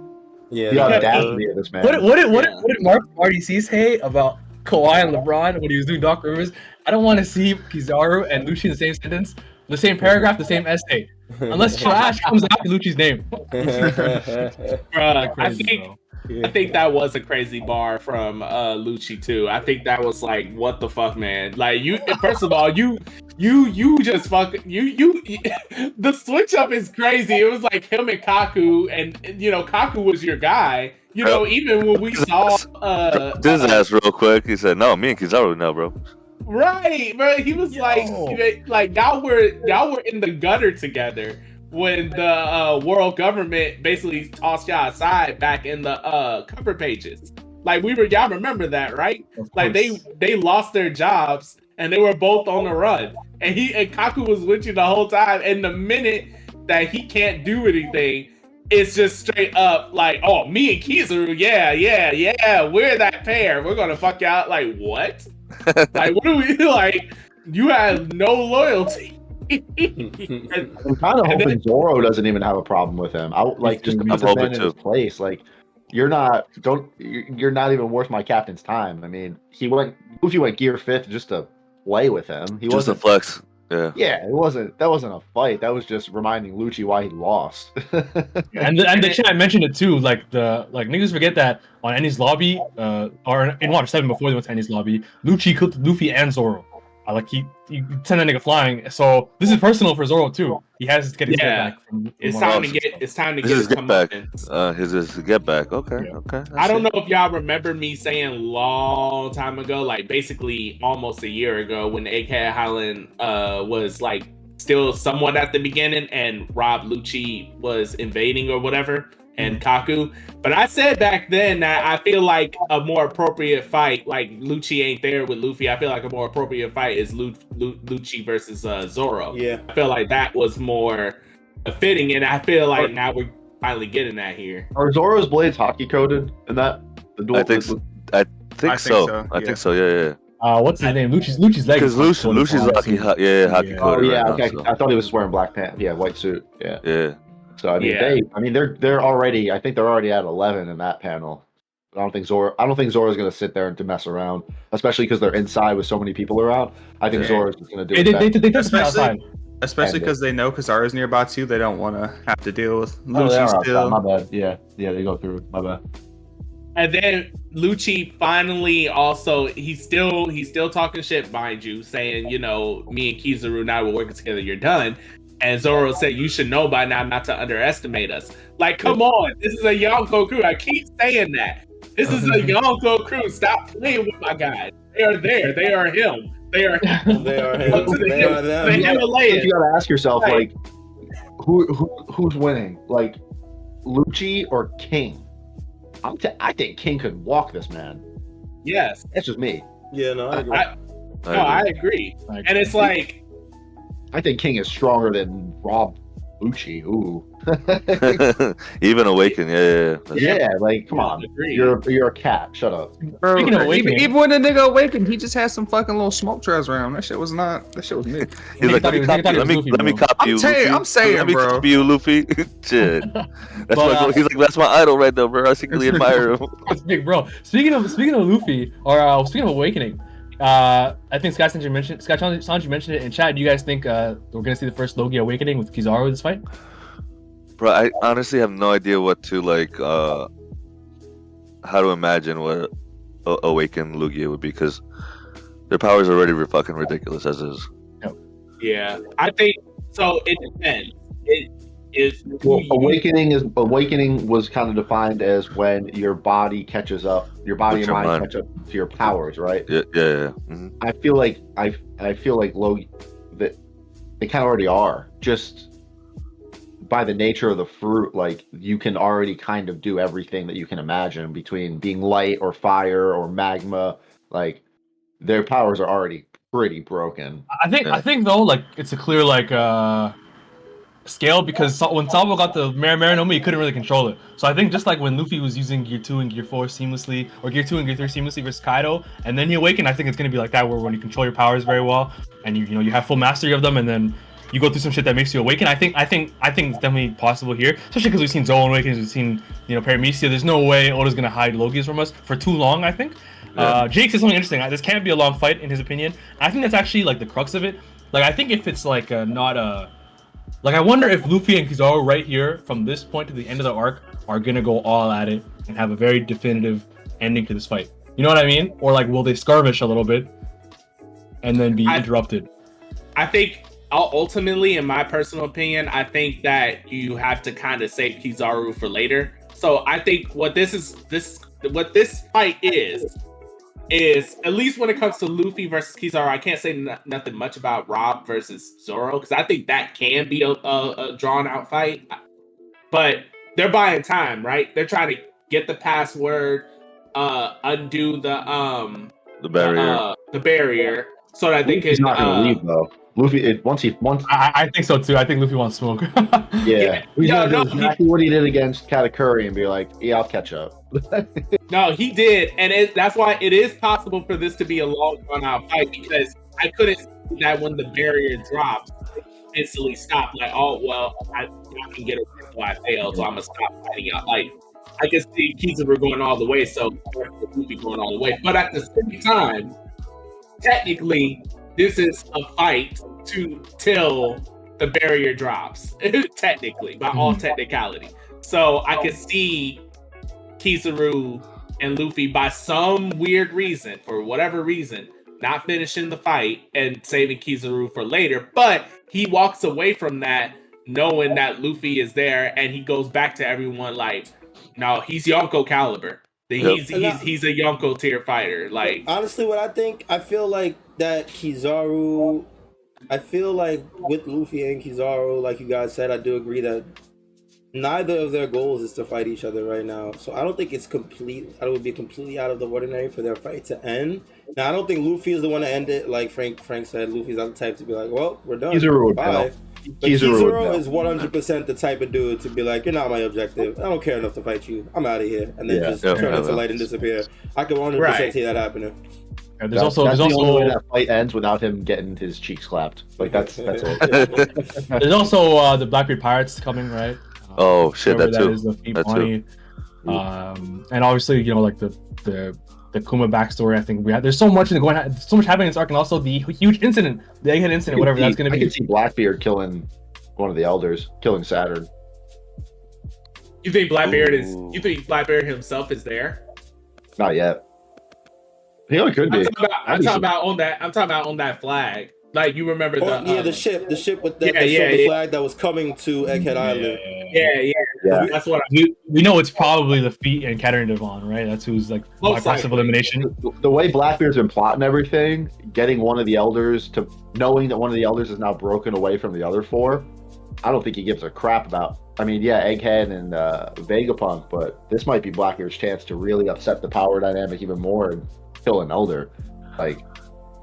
Yeah. The audacity of this man. What did Mark RDC say about Kawhi and LeBron when he was doing Doc Rivers? I don't want to see Kizaru and Lucci in the same sentence, the same paragraph, the same essay, unless trash comes after Lucci's name. I think that was a crazy bar from Lucci too. I think that was like, what the fuck, man? Like you, first of all, you just fuck you. The switch up is crazy. It was like him and Kaku, and Kaku was your guy. Even when we saw his ass real quick, he said, "No, me and Kizaru now, bro." Right, bro. He was like y'all were in the gutter together when the world government basically tossed y'all aside back in the cover pages. Like y'all remember that, right? Like they lost their jobs and they were both on the run. And Kaku was with you the whole time. And the minute that he can't do anything, it's just straight up like, oh, me and Kizaru, yeah, we're that pair. We're gonna fuck y'all. Like what? Like what do we like? You have no loyalty. I'm kind of hoping Zoro doesn't even have a problem with him. Just to put the man in his place. Like you're not even worth my captain's time. I mean, Luffy went gear 5th just to play with him. He just wasn't a flex. Yeah. Yeah, that wasn't a fight. That was just reminding Lucci why he lost. and the chat mentioned it too. Like niggas forget that on Eni's lobby, or in Water 7 before they went to Eni's lobby, Lucci cooked Luffy and Zoro. He sent that nigga flying. So this is personal for Zoro too. He has to get his get back. It's time to get his get back. His get back. Okay. I don't know if y'all remember me saying long time ago, like basically almost a year ago, when AK Highland was like still somewhat at the beginning, and Rob Lucci was invading or whatever, and Kaku. But I said back then that I feel like a more appropriate fight, like Lucci ain't there with Luffy. I feel like a more appropriate fight is Lucci versus Zoro. Yeah, I feel like that was more fitting, and I feel like now we're finally getting that here. Are Zoro's blades hockey coded in that? I think so. I think so. Yeah. What's his name? Lucci's leg. Because Lucci's hockey coded. Oh yeah, right okay. now, so. I thought he was wearing black pants. Yeah, white suit. Yeah. Yeah. So they're already. I think they're already at 11 in that panel. I don't think Zoro's gonna sit there and to mess around, especially because they're inside with so many people around. I think Zoro's just gonna do it. Especially because they know Kizaru's nearby too. They don't want to have to deal with Lucci still. My bad. Yeah, they go through. My bad. And then Lucci finally also he's still talking shit, mind you, saying, me and Kizaru now we're working together, you're done. And Zoro said, you should know by now not to underestimate us. Like, come on, this is a Yonko crew. I keep saying that. This is a Yonko crew. Stop playing with my guys. They are there. They are him. They are him. They are him. They are them. You gotta ask yourself, like, who's winning? Like, Lucci or King? I think King could walk this man. Yes. That's just me. Yeah, no, I agree. I agree. And it's like, I think King is stronger than Rob Lucci. Ooh. Even Awaken, yeah. Like come on, you're a cat. Shut up. Bro, Speaking of Awakening, even when the nigga awakened, he just had some fucking little smoke trails around him. That shit was me. He's like, let me copy you. I'm saying, let me bro. copy you, Luffy. Shit. He's like, that's my idol right now, bro. I secretly admire him. That's big, bro. Speaking of Luffy, or speaking of Awakening, I think Scott Sanji mentioned it in chat. Do you guys think we're gonna see the first Logi Awakening with Kizaru in this fight? Bro, I honestly have no idea what to how to imagine what Awakened Lugia would be, because Their powers are already fucking ridiculous as is. Yeah, I think so. It depends. It is Well, awakening was kind of defined as when your body catches up, your body With and your mind mind. catch up to your powers, right? Yeah. Mhm. I feel like that they kind of already are. Just by the nature of the fruit, like you can already kind of do everything that you can imagine between being light or fire or magma. Like their powers are already pretty broken. I think though, like it's a clear like scale because when Sabo got the Marinomi, he couldn't really control it. So I think just like when Luffy was using Gear 2 and Gear 4 seamlessly, or Gear 2 and Gear 3 seamlessly versus Kaido, and then he awakened, I think it's gonna be like that where when you control your powers very well and you have full mastery of them, and then you go through some shit that makes you awaken. I think it's definitely possible here, especially because we've seen Zoan awakens, we've seen Paramecia. There's no way Oda's gonna hide Logias from us for too long. I think. Jake said something interesting. This can't be a long fight in his opinion. I think that's actually like the crux of it. Like I think if it's like not a like I wonder if Luffy and Kizaru right here from this point to the end of the arc are gonna go all at it and have a very definitive ending to this fight. You know what I mean? Or like will they skirmish a little bit and then be interrupted? I think ultimately, in my personal opinion, I think that you have to kind of save Kizaru for later. So I think what this fight is at least when it comes to Luffy versus Kizaru, I can't say nothing much about Rob versus Zoro because I think that can be a drawn out fight. But they're buying time, right? They're trying to get the password, undo the barrier, so that they can. He's not going to leave though. Luffy, once. I think so too. I think Luffy wants smoke. Yeah, he's gonna do exactly what he did against Katakuri and be like, "Yeah, I'll catch up." No, he did, and that's why it is possible for this to be a long, drawn-out fight because I couldn't see that when the barrier drops, instantly stop. Like, oh well, I can get away, so I failed, so I'm gonna stop fighting out. Like, I can see Kizaru going all the way, so Luffy going all the way. But at the same time, technically, this is a fight till the barrier drops. Technically, by all technicality. So I can see Kizaru and Luffy, by some weird reason, for whatever reason, not finishing the fight and saving Kizaru for later. But he walks away from that knowing that Luffy is there, and he goes back to everyone like, no, he's Yonko caliber. He's a Yonko tier fighter. Like, honestly, what I feel like that Kizaru, I feel like with Luffy and Kizaru, like you guys said, I do agree that neither of their goals is to fight each other right now. So I don't think it's complete. I would be completely out of the ordinary for their fight to end. Now I don't think Luffy is the one to end it. Like Frank said, Luffy's not the type to be like, well, we're done. Kizaru Bye. But Kizaru is 100% the type of dude to be like, you're not my objective. I don't care enough to fight you. I'm out of here. And then just turn into light and disappear. I can 100% see that happening. And that's the only way that fight ends without him getting his cheeks clapped. Like that's it. There's also the Blackbeard Pirates coming, right? Oh shit, that too. Is the too. And obviously, like the Kuma backstory. I think there's so much so much happening in this arc, and also the huge incident, the Egghead incident, whatever that's going to be. I can see Blackbeard killing one of the elders, killing Saturn. You think Blackbeard You think Blackbeard himself is there? Not yet. He only could be. I'm talking about on that flag. Like, you remember the ship with the flag that was coming to Egghead Island. Yeah. That's what we know. It's probably the Feet and Katarina Devon, right? That's who's like by process of elimination. The way Blackbeard's been plotting everything, getting one of the elders to knowing that one of the elders is now broken away from the other four, I don't think he gives a crap about. I mean, yeah, Egghead and Vegapunk, but this might be Blackbeard's chance to really upset the power dynamic even more and kill an elder. Like.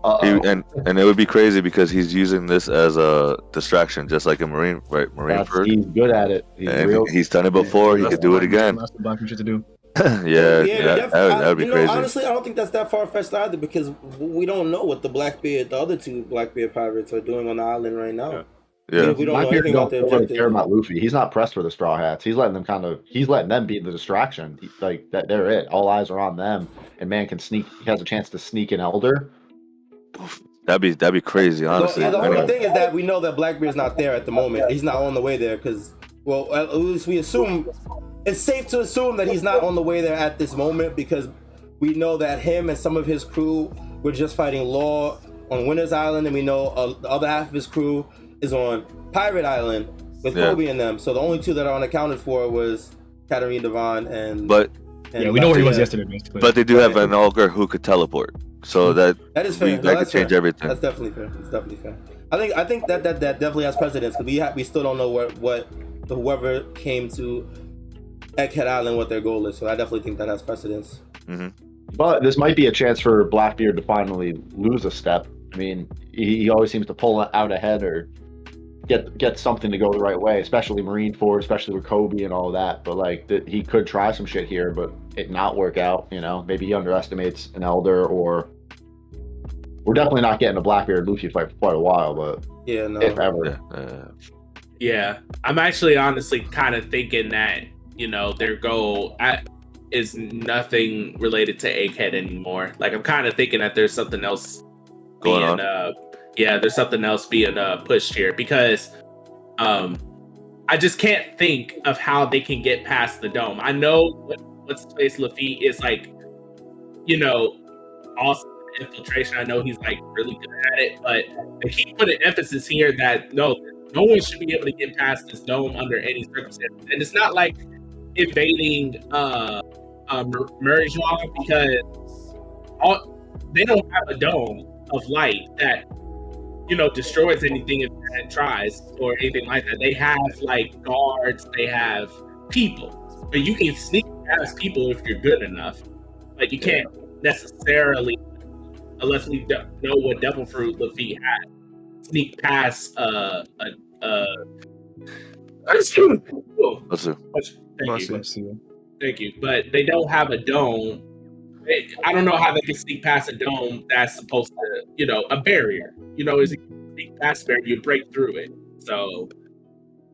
And it would be crazy because he's using this as a distraction, just like a Marine, right? Marineford. He's good at it. He's done it before. He could do it again. That's the Blackbeard shit to do. that would be crazy. Honestly, I don't think that's that far-fetched either because we don't know what the other two Blackbeard pirates are doing on the island right now. Yeah, we don't know anything about their objective. Care about Luffy. He's not pressed for the Straw Hats. He's letting them be the distraction. Like that, they're it. All eyes are on them, and man can sneak. He has a chance to sneak an elder. That'd be crazy, honestly. The only thing is that we know that Blackbeard's not there at the moment. He's not on the way there because, well, at least we assume it's safe to assume that he's not on the way there at this moment because we know that him and some of his crew we're just fighting Law on Winter's Island, and we know the other half of his crew is on Pirate Island with Kobe and them. So the only two that are unaccounted for was Katarina Devon and. Yeah, we know where he was yesterday, basically. But they do have an Ogre who could teleport, so that is fair. That could change everything. That's definitely fair. It's definitely fair. I think that definitely has precedence, because we still don't know what whoever came to Egghead Island what their goal is. So I definitely think that has precedence. Mm-hmm. But this might be a chance for Blackbeard to finally lose a step. I mean, he always seems to pull out ahead or get something to go the right way, especially Marineford, especially with Kobe and all of that. But like he could try some shit here, but it not work out. You know, maybe he underestimates an Elder, or we're definitely not getting a Blackbeard Luffy fight for quite a while. But yeah, no, if ever. Yeah, I'm actually honestly kind of thinking that, you know, their goal is nothing related to Egghead anymore. Like, I'm kind of thinking that there's something else going on. There's something else being pushed here, because I just can't think of how they can get past the dome. I know what's his face Luffy is like, you know, awesome infiltration. I know he's like really good at it, but they keep putting emphasis here that no one should be able to get past this dome under any circumstance. And it's not like invading Murray's Law, because they don't have a dome of light that, you know, destroys anything if it tries or anything like that. They have like guards, they have people, but you can sneak past people if you're good enough. Like, you can't necessarily, unless we know what Devil Fruit Luffy had, sneak past Thank you. But they don't have a dome. I don't know how they can sneak past a dome that's supposed to, you know, a barrier. You know, is sneak past a barrier, you break through it. So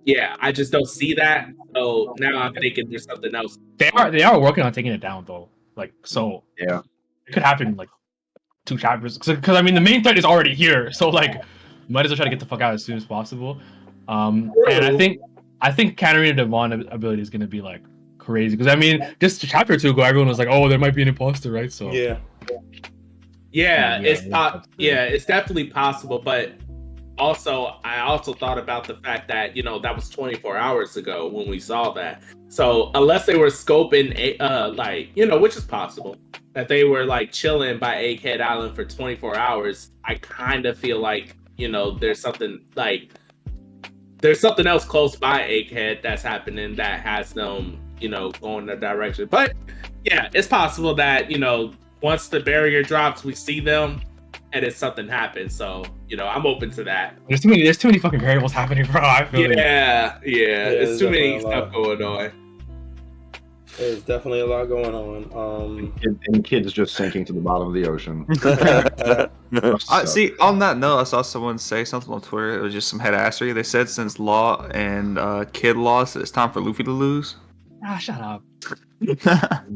yeah, I just don't see that. So now I'm thinking there's something else. They are working on taking it down though. Like, so yeah, it could happen in like 2 chapters. Because I mean, the main threat is already here. So like, might as well try to get the fuck out as soon as possible. And I think Katarina Devon ability is gonna be like crazy, because I mean, just a chapter or 2 ago, everyone was like, "Oh, there might be an imposter," right? So it's definitely possible. But also, I also thought about the fact that, you know, that was 24 hours ago when we saw that. So unless they were scoping, like, you know, which is possible, that they were like chilling by Egghead Island for 24 hours, I kind of feel like, you know, there's something else close by Egghead that's happening that has them, you know, going in a direction. But yeah, it's possible that, you know, once the barrier drops, we see them and it's something happens. So, you know, I'm open to that. There's too many fucking variables happening, bro. I feel there's too many stuff going on. There's definitely a lot going on. And kids just sinking to the bottom of the ocean. See, on that note, I saw someone say something on Twitter. It was just some headassery. They said since Law and Kid lost, it's time for Luffy to lose. Ah, shut up. We've talked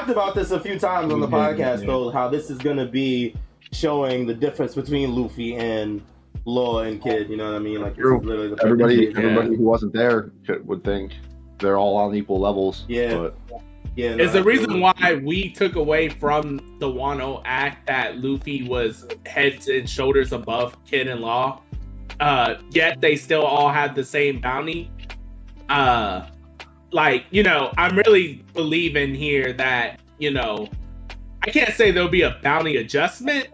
about this a few times on the podcast, though, how this is going to be showing the difference between Luffy and Law and Kid. You know what I mean? Like, True. Literally everybody who wasn't there would think they're all on equal levels. Yeah. But It's the reason why we took away from the Wano act that Luffy was heads and shoulders above Kid and Law. Yet they still all had the same bounty. Like, you know, I'm really believing here that, you know, I can't say there'll be a bounty adjustment.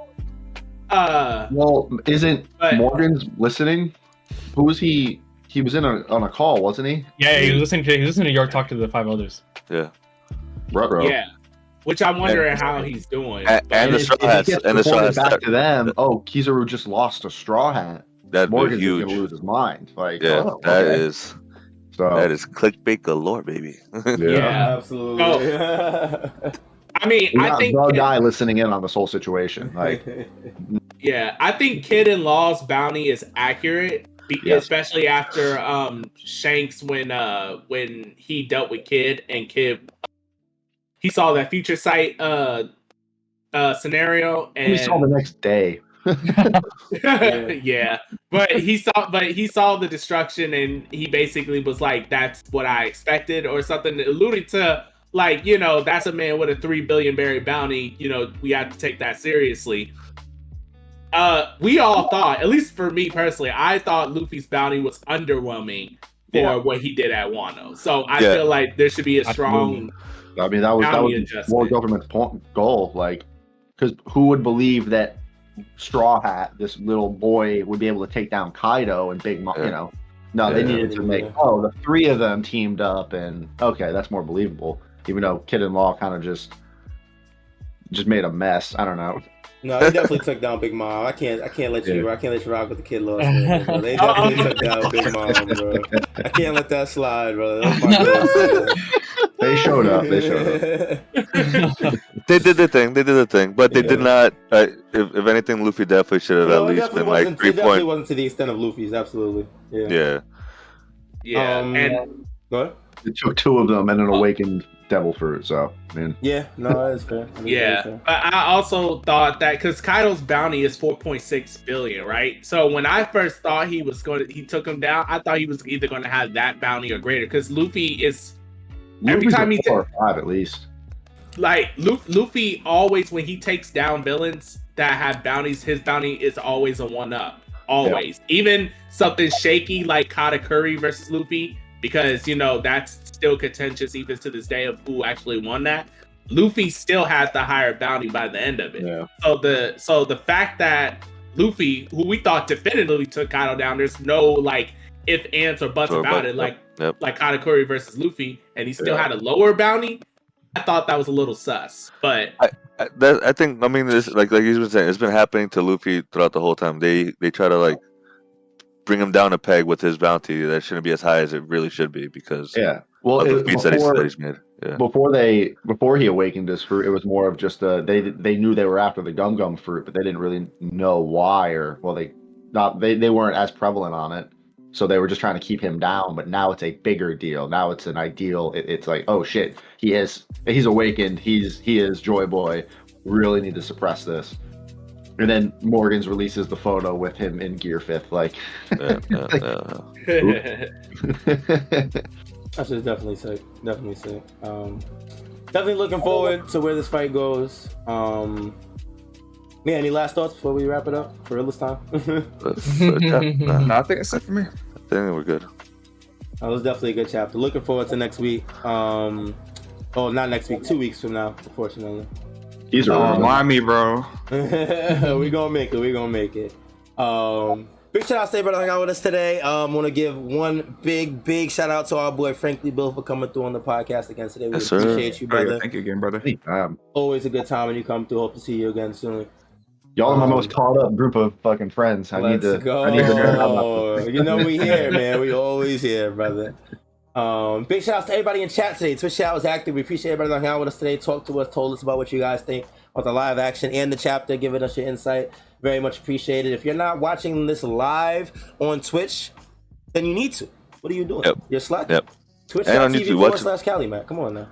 Well, isn't Morgan's listening? Who was he? He was on a call, wasn't he? Yeah, he was listening to York talk to the 5 elders. Yeah. Ruh-roh. Yeah. Which I'm wondering how he's doing. And the Straw Hats. And the Straw Hats. Back to them. Oh, Kizaru just lost a Straw Hat. That'd be Morgan's huge. gonna lose his mind. Like, that is clickbait galore, baby. Yeah, absolutely. I mean, I think the guy listening in on this whole situation. Like, yeah, I think Kid and Law's bounty is accurate, especially after Shanks when he dealt with Kid and Kid, he saw that future sight scenario, and we saw the next day. Yeah, but he saw the destruction, and he basically was like, "That's what I expected," or something, alluding to like, you know, that's a man with a 3 billion berry bounty. You know, we have to take that seriously. We all thought, at least for me personally, I thought Luffy's bounty was underwhelming for what he did at Wano. So I feel like there should be a strong. I mean, that was war government's goal. Like, because who would believe that Straw Hat, this little boy, would be able to take down Kaido and Big Mom? You know, no, they needed to make the three of them teamed up, and okay, that's more believable. Even though Kid and Law kind of just made a mess. I don't know. No, they definitely took down Big Mom. I can't let you rock with the Kid Law. Bro. They definitely took down Big Mom, bro. I can't let that slide, bro. That's my goodness, They showed up. They did the thing, but they did not. If anything, Luffy definitely should have at least been like 3 points. It definitely wasn't to the extent of Luffy's, absolutely. Yeah. And go ahead. It took 2 of them and an awakened devil fruit. So, man. Yeah, no, that's fair. But I also thought that because Kaido's bounty is 4.6 billion, right? So when I first thought he took him down, I thought he was either going to have that bounty or greater. Because Luffy is every time he 4 or 5 at least. Like Luffy always, when he takes down villains that have bounties, his bounty is always a 1-up. Always. Even something shaky like Katakuri versus Luffy, because you know that's still contentious even to this day of who actually won that. Luffy still has the higher bounty by the end of it. Yeah. So the fact that Luffy, who we thought definitively took Kaido down, there's no like if, ands, or buts about it, like Katakuri versus Luffy, and he still had a lower bounty. I thought that was a little sus, but I think this like he's been saying, it's been happening to Luffy throughout the whole time. They try to like bring him down a peg with his bounty that shouldn't be as high as it really should be because of the feats that he's made. Yeah. Before he awakened his fruit, it was more of just they knew they were after the gum fruit, but they didn't really know why they weren't as prevalent on it. So they were just trying to keep him down, but now it's a bigger deal. Now it's an ideal. It's like, oh shit, he's awakened. He is Joy Boy. Really need to suppress this. And then Morgan's releases the photo with him in Gear 5th. Like, that's just definitely sick. Definitely sick. Definitely looking forward to where this fight goes. Any last thoughts before we wrap it up for real this time? No, I think that's it for me. I think we're good. That was definitely a good chapter. Looking forward to next week. Not next week, 2 weeks from now, unfortunately. These are remind me, bro. We're gonna make it. Big shout out to everybody that hung out with us today. I want to give one big shout out to our boy Frankly Bill for coming through on the podcast again today. We appreciate you, brother. Thank you again, brother. Always a good time when you come through. Hope to see you again soon. Y'all are my most caught up group of fucking friends. I need to go. You know we here, man. We always here, brother. Big shout out to everybody in chat today. Twitch chat was active. We appreciate everybody that hung out with us today. Talked to us, told us about what you guys think about the live action and the chapter, giving us your insight. Very much appreciated. If you're not watching this live on Twitch, then you need to. What are you doing? You're slacking. Twitch.tv/Cali, man. Come on now.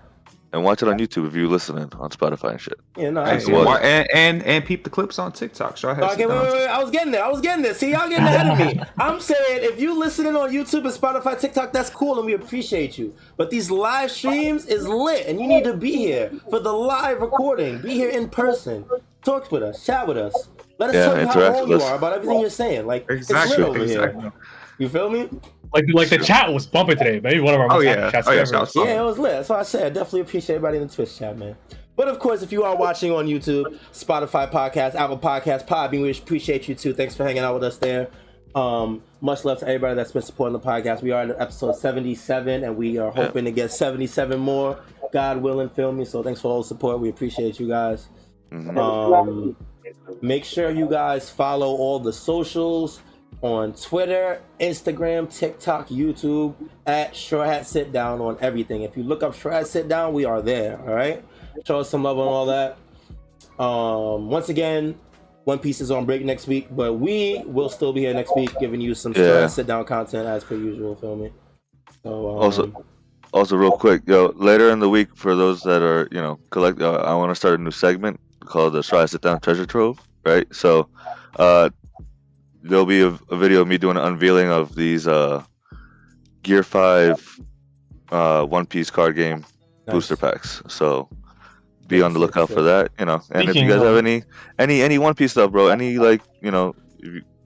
And watch it on YouTube if you're listening on Spotify and shit. Yeah, no. And peep the clips on TikTok. Wait. I was getting there. See, y'all getting ahead of me. I'm saying if you listening on YouTube and Spotify, TikTok, that's cool and we appreciate you. But these live streams is lit and you need to be here for the live recording. Be here in person. Talk with us. Chat with us. Let us tell you how wrong you are about everything you're saying. Like, it's lit over here. You feel me? Like the chat was bumping today. Maybe one of our chats. It was lit. That's why I said I definitely appreciate everybody in the Twitch chat, man. But of course, if you are watching on YouTube, Spotify podcast, Apple Podcast, Podbean, we appreciate you too. Thanks for hanging out with us there. Much love to everybody that's been supporting the podcast. We are in episode 77, and we are hoping to get 77 more, God willing. Feel me? So thanks for all the support. We appreciate you guys. Make sure you guys follow all the socials on Twitter, Instagram, TikTok, YouTube at Strawhat Sitdown on everything. If you look up Strawhat Sitdown, we are there. All right, show us some love on all that. Once again, One Piece is on break next week, but we will still be here next week giving you some Strawhat Sitdown content as per usual. Feel me? So also real quick, later in the week for those that are I want to start a new segment called the Strawhat Sitdown Treasure Trove. Right, so there'll be a video of me doing an unveiling of these Gear 5 One Piece card game booster packs. So be on the lookout for that. And if Speaking you guys of- have any One Piece stuff, bro, any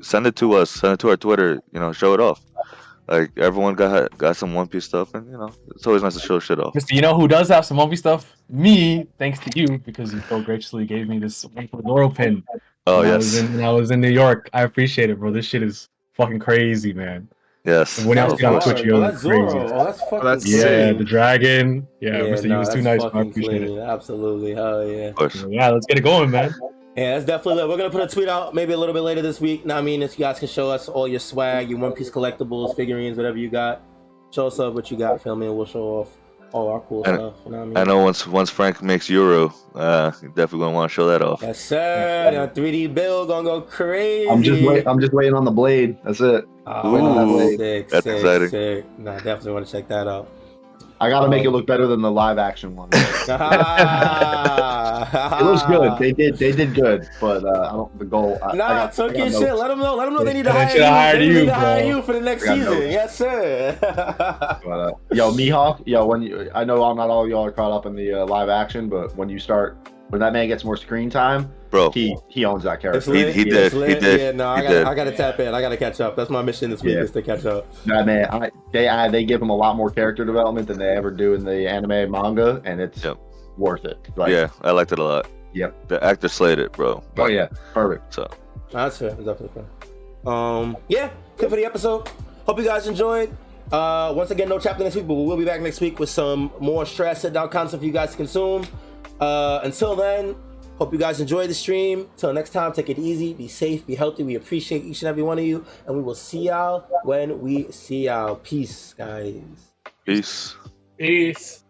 send it to us, send it to our Twitter. Show it off. Like everyone got some One Piece stuff, and it's always nice to show shit off. Mister, you know who does have some movie stuff? Me, thanks to you, because you so graciously gave me this Laurel pin. Oh when yes, when I was in New York. I appreciate it, bro. This shit is fucking crazy, man. yes. When I was on hard. Twitch, yo, That's crazy. Zoro. Oh, that's fucking that's Yeah, clean. the dragon. Yeah, Mister, you was too that's nice. I fucking appreciate clean. it. Absolutely, hell yeah. Of course. Yeah, let's get it going, man. Yeah, that's definitely lit. We're gonna put a tweet out maybe a little bit later this week. Now, I mean, if you guys can show us all your swag, your One Piece collectibles, figurines, whatever you got, show us up what you got, feel me, and we'll show off all our cool stuff. You know what I mean? I know once Frank makes Euro, you definitely gonna want to show that off. Yes, sir. That 3D bill gonna go crazy. I'm just waiting on the blade. That's it. Oh, Ooh, sick, that's sick, exciting. sick. Nah, definitely want to check that out. I gotta make it look better than the live action one. It looks good. They did good, but I don't. The goal. Nah, took your shit. Let them know. Let them know they need to They hire should hire you. They need you, to hire bro. you for the next I got season. notes. Yes, sir. But, yo, Mihawk, I know not all y'all are caught up in the live action, but when that man gets more screen time, Bro, he owns that It's character. lit. He It's did. lit. He did. Yeah, no, He I did. gotta tap in. I gotta catch up. That's my mission this week Yeah. is to catch up. That man, they give him a lot more character development than they ever do in the anime and manga, and it's Yep. worth it. Like, yeah, I liked it a lot. Yep. The actor slayed it, bro. Oh yeah, perfect. So That's fair. That's definitely fair. Yeah, good for the episode. Hope you guys enjoyed. Once again, no chapter next week, but we will be back next week with some more Strawhat Sitdown content for you guys to consume. Until then, hope you guys enjoy the stream. Till next time, take it easy, be safe, be healthy. We appreciate each and every one of you, and we will see y'all when we see y'all. Peace, guys. peace. Peace.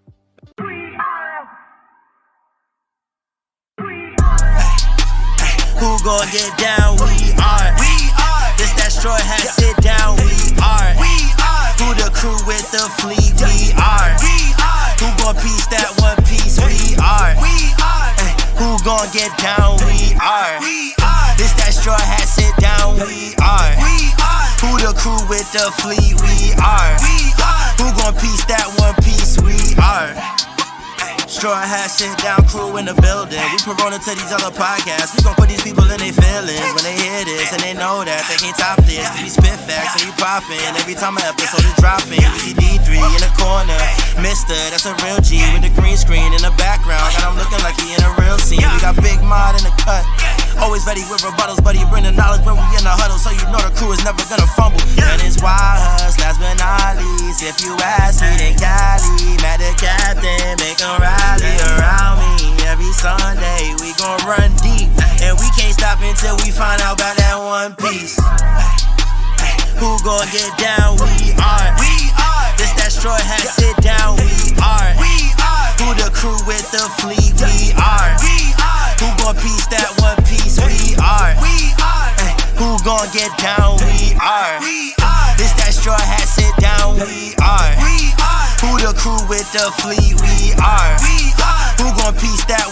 Who gon' get down? We are. This that Strawhat Sitdown. We are. Who the crew with the fleet? We are. Who gon' piece that one piece? We are. Who gon' get down? We are. This that Strawhat Sitdown. We are. Who the crew with the fleet? We are. Who gon' piece that one piece? We are. Strawhat Sitdown crew in the building. We Corona to these other podcasts. We gon' put these people in their feelings when they hear this, and they know that they can't top this. We spit facts and we poppin' every time an episode is dropping. We see D3 in the corner, Mister, that's a real G with the green screen in the background. Got him looking like he in a real scene. We got Big Mod in the cut. Always ready with rebuttals, but he bring the knowledge when we in the huddle, so you know the crew is never gonna fumble. And it's YHuss, last but not least. If you ask me, then Cali, mad the captain, make him rally around me. Every Sunday we gon' run deep, and we can't stop until we find out about that one piece. Who gon' get down? We are. This that Strawhat Sitdown. We are. Who the crew with the fleet? We are. Who gon' piece that one piece? We are. Who gon' get down? We are. This that Strawhat Sitdown. We are. Who the crew with the fleet? We are. Who gon' piece that